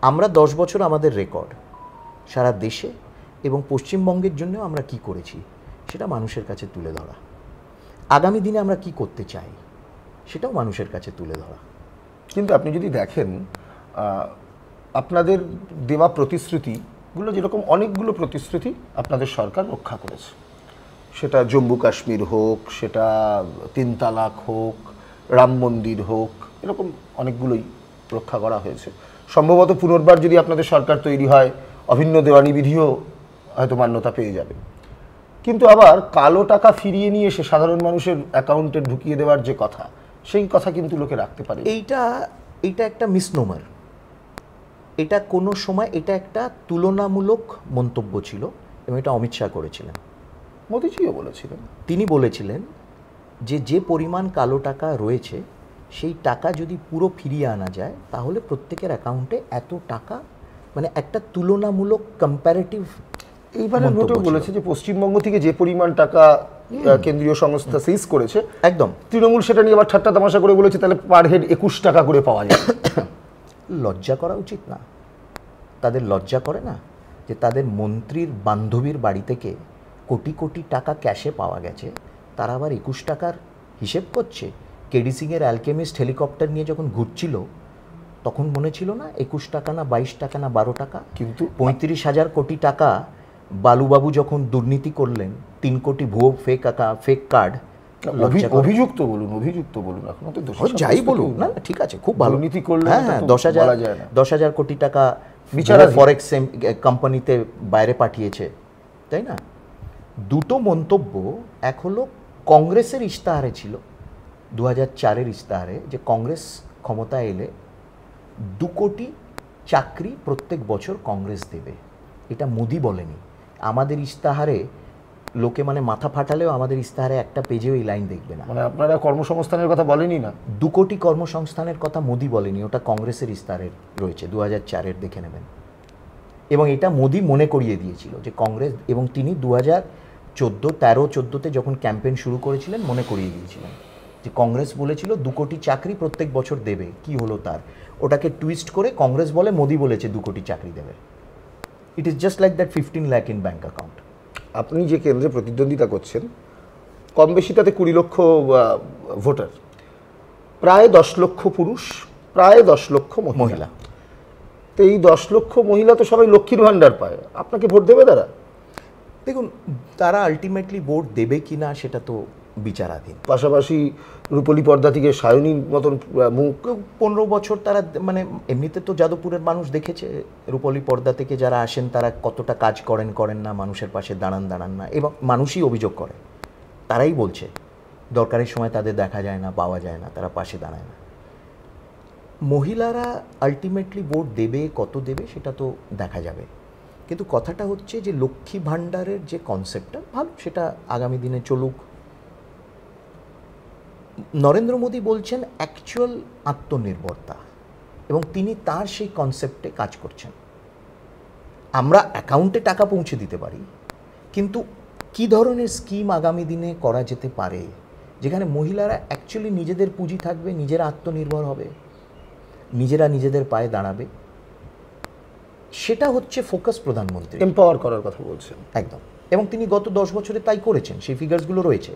Speaker 2: আমরা 10 বছর আমাদের রেকর্ড সারা দেশে এবং পশ্চিমবঙ্গের জন্য আমরা কি করেছি সেটা মানুষের কাছে তুলে ধরা, আগামী দিনে আমরা কি করতে চাই সেটাও মানুষের কাছে তুলে ধরা।
Speaker 1: কিন্তু আপনি যদি দেখেন আপনাদের দেওয়া প্রতিশ্রুতিগুলো, যেরকম অনেকগুলো প্রতিশ্রুতি আপনাদের সরকার রক্ষা করেছে, সেটা জম্মু কাশ্মীর হোক, সেটা 3 তালাক হোক, রাম মন্দির হোক, এরকম অনেকগুলোই রক্ষা করা হয়েছে। সম্ভবত পুনর্বার যদি আপনাদের সরকার তৈরি হয়, অভিন্ন দেওয়ানি বিধিও হয়তো মান্যতা পেয়ে যাবে। কিন্তু আবার কালো টাকা ফিরিয়ে নিয়ে এসে সাধারণ মানুষের অ্যাকাউন্টে ঢুকিয়ে দেওয়ার যে কথা, সেই কথা কিন্তু লোকে রাখতে পারে।
Speaker 2: এইটা একটা মিসনোমার। এটা কোনো সময় এটা একটা তুলনামূলক মন্তব্য ছিল এবং এটা অমিত শাহ করেছিলেন,
Speaker 1: মোদিজিও বলেছিলেন।
Speaker 2: তিনি বলেছিলেন যে পরিমাণ কালো টাকা রয়েছে সেই টাকা যদি পুরো ফিরিয়ে আনা যায় তাহলে প্রত্যেকের অ্যাকাউন্টে এত টাকা, মানে একটা তুলনামূলক কম্প্যারেটিভ।
Speaker 1: এইবারে ভোটেও বলেছে যে পশ্চিমবঙ্গ থেকে যে পরিমাণ টাকা কেন্দ্রীয় সংস্থা সিজ করেছে,
Speaker 2: একদম
Speaker 1: তৃণমূল সেটা নিয়ে আবার ঠাট্টা তামাশা করে বলেছে তাহলে পার হেড 21 টাকা করে পাওয়া যায়।
Speaker 2: লজ্জা করা উচিত না? তাদের লজ্জা করে না যে তাদের মন্ত্রীর বান্ধবীর বাড়ি থেকে কোটি কোটি টাকা ক্যাশে পাওয়া গেছে, তারা আবার 21 টাকার হিসেব করছে? কেডি সিংয়ের অ্যালকেমিস্ট হেলিকপ্টার নিয়ে যখন ঘুরছিল তখন মনে ছিল না 21 টাকা না 22 টাকা না 12 টাকা? কিন্তু 35,000 কোটি টাকা বালুবাবু যখন দুর্নীতি করলেন, 3 কোটি ভুয়ো ফেক কার্ড,
Speaker 1: অভিযুক্ত বলুন এখন তো
Speaker 2: যাই বলুন না, ঠিক আছে, খুব ভালো
Speaker 1: দুর্নীতি করলেন।
Speaker 2: হ্যাঁ, 10,000 কোটি টাকা ফরেক্স কোম্পানিতে বাইরে পাঠিয়েছে, তাই না? দুটো মন্তব্য, এক হলো কংগ্রেসের ইশতেহারে ছিল 2004-এর ইশতেহারে, যে কংগ্রেস ক্ষমতায় এলে 2 কোটি চাকরি প্রত্যেক বছর কংগ্রেস দেবে। এটা মোদি বলেনি, আমাদের ইশতেহারে লোকে মানে মাথা ফাটালেও আমাদের ইশতেহারে একটা পেজেও এই লাইন দেখবে না।
Speaker 1: মানে আপনারা কর্মসংস্থানের কথা বলেনি না?
Speaker 2: 2 কোটি কর্মসংস্থানের কথা মোদি বলেনি, ওটা কংগ্রেসের ইশতেহারে রয়েছে 2004-এর, দেখে নেবেন। এবং এটা মোদি মনে করিয়ে দিয়েছিল যে কংগ্রেস, এবং তিনি 2013-14-তে যখন ক্যাম্পেইন শুরু করেছিলেন মনে করিয়ে দিয়েছিলেন যে কংগ্রেস বলেছিল 2 কোটি চাকরি প্রত্যেক বছর দেবে। কি হলো তার? ওটাকে টুইস্ট করে কংগ্রেস বলে মোদি বলেছে 2 কোটি চাকরি দেবে। It is just like that 15 lakh in bank account.
Speaker 1: আপনি যে কেন্দ্রে প্রতিদ্বন্দ্বিতা করছেন, কম বেশি তাতে 20 লক্ষ ভোটার, প্রায় 10 লক্ষ পুরুষ, প্রায় 10 লক্ষ মহিলা। তো এই 10 লক্ষ মহিলা তো সবাই লক্ষ্মীর ভাণ্ডার পায়, আপনাকে ভোট দেবে তারা?
Speaker 2: দেখুন, তারা আলটিমেটলি ভোট দেবে কি না সেটা তো বিচারাধীন।
Speaker 1: পাশাপাশি রূপলী পর্দা থেকে সায়নীর মতন মুখ,
Speaker 2: 15 বছর তারা, মানে এমনিতে তো যাদবপুরের মানুষ দেখেছে রূপলী পর্দা থেকে যারা আসেন তারা কতটা কাজ করেন না, মানুষের পাশে দাঁড়ান না, এবং মানুষই অভিযোগ করে, তারাই বলছে দরকারের সময় তাদের দেখা যায় না, পাওয়া যায় না, তারা পাশে দাঁড়ায় না। মহিলারা আলটিমেটলি ভোট দেবে, কত দেবে সেটা তো দেখা যাবে। কিন্তু কথাটা হচ্ছে যে লক্ষ্মী ভাণ্ডারের যে কনসেপ্টটা ভালো, সেটা আগামী দিনে চলুক। নরেন্দ্র মোদী বলছেন অ্যাকচুয়াল আত্মনির্ভরতা, এবং তিনি তার সেই কনসেপ্টে কাজ করছেন। আমরা অ্যাকাউন্টে টাকা পৌঁছে দিতে পারি, কিন্তু কি ধরনের স্কিম আগামী দিনে করা যেতে পারে যেখানে মহিলারা অ্যাকচুয়ালি নিজেদের পুঁজি থাকবে, নিজেরা আত্মনির্ভর হবে, নিজেরা নিজেদের পায়ে দাঁড়াবে, সেটা হচ্ছে ফোকাস প্রধানমন্ত্রী।
Speaker 1: এম্পাওয়ার করার কথা বলছেন
Speaker 2: একদম। এবং তিনি গত 10 বছরে তাই করেছেন, সেই ফিগার্সগুলো রয়েছে।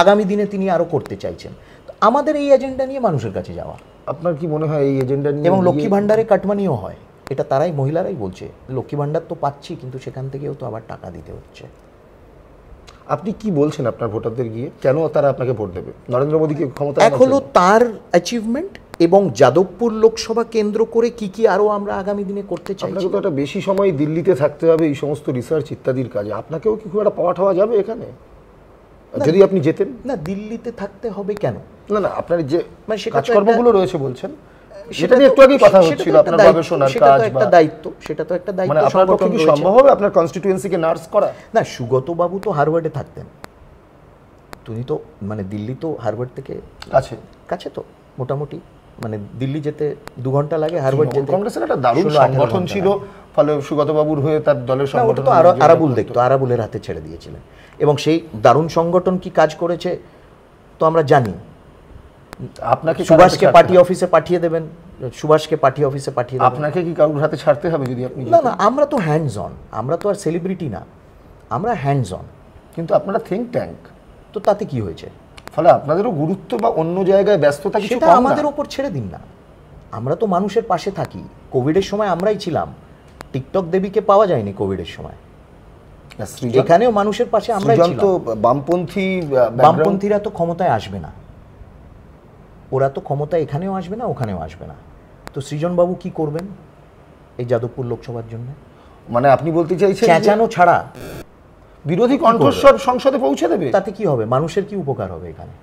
Speaker 2: আগামী দিনে তিনি আরও করতে চাইছেন। তো আমাদের এই এজেন্ডা নিয়ে মানুষের কাছে যাওয়া।
Speaker 1: আপনার কি মনে হয় এই এজেন্ডা নিয়ে?
Speaker 2: এবং লক্ষ্মী ভাণ্ডারে কাটমানিও হয়, এটা তারাই, মহিলারাই বলছে লক্ষ্মী ভাণ্ডার তো পাচ্ছি, কিন্তু সেখান থেকেও তো আবার টাকা দিতে হচ্ছে।
Speaker 1: আপনি কি বলছেন আপনার ভোটারদের গিয়ে, কেন তারা আপনাকে ভোট দেবে? নরেন্দ্র মোদীকে ক্ষমতা
Speaker 2: এক হলো তার অ্যাচিভমেন্ট, এবং যাদবপুর লোকসভা কেন্দ্র করে কি কি আরও আমরা আগামী দিনে করতে চাই।
Speaker 1: আপনাকে তো একটা বেশি সময় দিল্লিতে থাকতে হবে এই সমস্ত রিসার্চ ইত্যাদির কাজে, আপনাকেও কি খুব একটা পাওয়া ঠাওয়া যাবে এখানে যদি আপনি যেতেন?
Speaker 2: না, দিল্লিতে থাকতে হবে কেন?
Speaker 1: না না, আপনার যে
Speaker 2: মানে সেটা তো
Speaker 1: কাজকর্মগুলো রয়েছে বলছেন,
Speaker 2: সেটা
Speaker 1: সেটা নিয়ে একটু আগেই কথা হচ্ছিল, আপনার গবেষণার
Speaker 2: সেটা
Speaker 1: কাজ
Speaker 2: তো একটা দায়িত্ব, সেটা তো একটা দায়িত্ব।
Speaker 1: মানে আপনার পক্ষে কি সম্ভব হবে আপনার কনস্টিটিউয়েন্সিকে নার্স করা?
Speaker 2: না, সুগত বাবু তো হারওয়ার্ডে থাকতেন, তুমি তো মানে দিল্লি তো হারওয়ার্ড থেকে
Speaker 1: কাছে
Speaker 2: কাছে তো মোটামুটি, মানে দিল্লি যেতে 2 ঘন্টা লাগে, হারওয়ার্ড যেতে।
Speaker 1: কংগ্রেসের একটা দারুণ
Speaker 2: 16-18
Speaker 1: সংগঠন
Speaker 2: ঘন্টা
Speaker 1: ছিল, ফলে সুগত বাবুর হয়ে তার দলের
Speaker 2: না, ওটা
Speaker 1: সংগঠন
Speaker 2: তো আরাবুল দেখতো, আরাবুলের হাতে ছেড়ে দিয়েছিলেন। এবং সেই দারুণ সংগঠন কি কাজ করেছে তো আমরা জানি।
Speaker 1: আপনাকে
Speaker 2: সুভাষকে পার্টি অফিসে পাঠিয়ে দেবেন, সুভাষকে পার্টি অফিসে পাঠিয়ে দেবেন।
Speaker 1: আপনাকে কি কারোর হাতে ছাড়তে হবে যদি আপনি
Speaker 2: না না, আমরা তো হ্যান্ডস অন, আমরা তো আর সেলিব্রিটি না, আমরা হ্যান্ডস অন।
Speaker 1: কিন্তু আপনারা থিঙ্ক ট্যাঙ্ক,
Speaker 2: তো তাতে কি হয়েছে?
Speaker 1: ফলে আপনাদেরও গুরুত্ব বা অন্য জায়গায় ব্যস্ততা কিছু
Speaker 2: সেটা
Speaker 1: কম না?
Speaker 2: আমাদের ওপর ছেড়ে দিন না, আমরা তো মানুষের পাশে থাকি। কোভিডের সময় আমরাই ছিলাম, টিকটক দেবীকে পাওয়া যায়নি কোভিডের সময়, এখানেও মানুষের পাশে আমরাই ছিলাম।
Speaker 1: তো বামপন্থী
Speaker 2: বামপন্থীরা তো ক্ষমতায় আসবে না, ওরা তো ক্ষমতায় এখানেও আসবে না, ওখানেও আসবে না। তো সৃজনবাবু কি করবেন এই যাদবপুর লোকসভার জন্য?
Speaker 1: মানে আপনি বলতে চাইছেন
Speaker 2: চেঁচানো ছাড়া
Speaker 1: বিরোধী কণ্ঠস্বর সংসদে পৌঁছে দেবে?
Speaker 2: তাতে কি হবে? মানুষের কি উপকার হবে এখানে?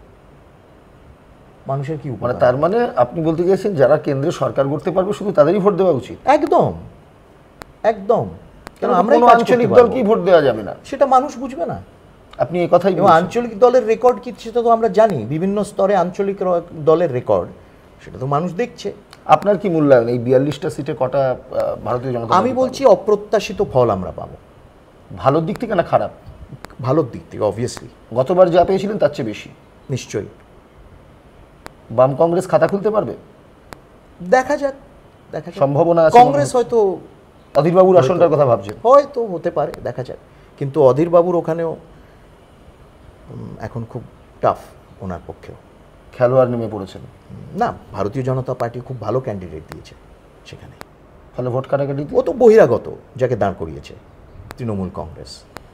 Speaker 2: মানুষের কি
Speaker 1: মানে
Speaker 2: উপকার?
Speaker 1: তার মানে আপনি বলতে চাইছেন যারা কেন্দ্রে সরকার করতে পারবে শুধু তাদেরই ভোট দেওয়া উচিত?
Speaker 2: একদম একদম।
Speaker 1: কেন আমরা আঞ্চলিক দলকেই ভোট দেওয়া যাবে না?
Speaker 2: সেটা মানুষ বুঝবে না।
Speaker 1: আপনি এই কথাই
Speaker 2: এবং আঞ্চলিক দলের রেকর্ড কি সেটা তো আমরা জানি, বিভিন্ন স্তরে আঞ্চলিক দলের রেকর্ড, সেটা তো মানুষ দেখছে।
Speaker 1: আপনার কি মূল্যায়ন এই 42টা সিটে কটা ভারতীয় জনতা?
Speaker 2: আমি বলছি অপ্রত্যাশিত ফল আমরা পাবো।
Speaker 1: ভালোর দিক থেকে না খারাপ?
Speaker 2: ভালোর দিক থেকে অবভিয়াসলি।
Speaker 1: গতবার যা পেয়েছিলেন তার চেয়ে বেশি?
Speaker 2: নিশ্চয়ই।
Speaker 1: বাম কংগ্রেস খাতা খুলতে পারবে?
Speaker 2: দেখা যাক, দেখা যাক।
Speaker 1: সম্ভাবনা আছে?
Speaker 2: কংগ্রেস হয়তো
Speaker 1: অধীরবাবুর আসনটার কথা ভাবছেন?
Speaker 2: হয়তো হতে পারে, দেখা যাক। কিন্তু অধীরবাবুর ওখানেও এখন খুব টাফ ওনার পক্ষেও।
Speaker 1: খেলোয়াড় নেমে পড়েছেন?
Speaker 2: না, ভারতীয় জনতা পার্টি খুব ভালো ক্যান্ডিডেট দিয়েছে সেখানে,
Speaker 1: ফলে ভোট কাটাকাটি।
Speaker 2: ও তো বহিরাগত যাকে দাঁড় করিয়েছে তৃণমূল কংগ্রেস।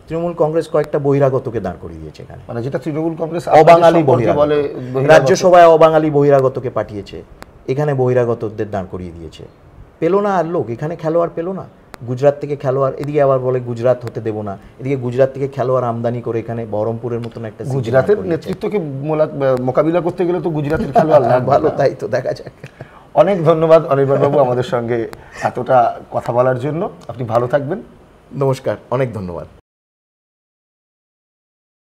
Speaker 2: তৃণমূল কংগ্রেস কয়েকটা বহিরাগতকে দাঁড় করিয়ে দিয়েছে এখানে।
Speaker 1: মানে যেটা তৃণমূল কংগ্রেস
Speaker 2: অবাঙালি বহিরাগত
Speaker 1: বলে,
Speaker 2: রাজ্যসভায় অবাঙালি বহিরাগতকে পাঠিয়েছে, এখানে বহিরাগতদের দাঁড় করিয়ে দিয়েছে। পেলো না আর লোক, এখানে খেলোয়াড় পেলো না। গুজরাট থেকে খেলোয়াড়, এদিকে আবার বলে গুজরাট হতে দেবো না, এদিকে গুজরাট থেকে খেলোয়াড় আমদানি করে এখানে বহরমপুরের মতন একটা
Speaker 1: গুজরাটের নেতৃত্বকে মোকাবিলা করতে গেলে তো গুজরাটের খেলোয়াড়
Speaker 2: ভালো, তাই তো দেখা যাক।
Speaker 1: অনেক ধন্যবাদ অনির্বাণবাবু আমাদের সঙ্গে এতটা কথা বলার জন্য। আপনি ভালো থাকবেন।
Speaker 2: নমস্কার, অনেক ধন্যবাদ।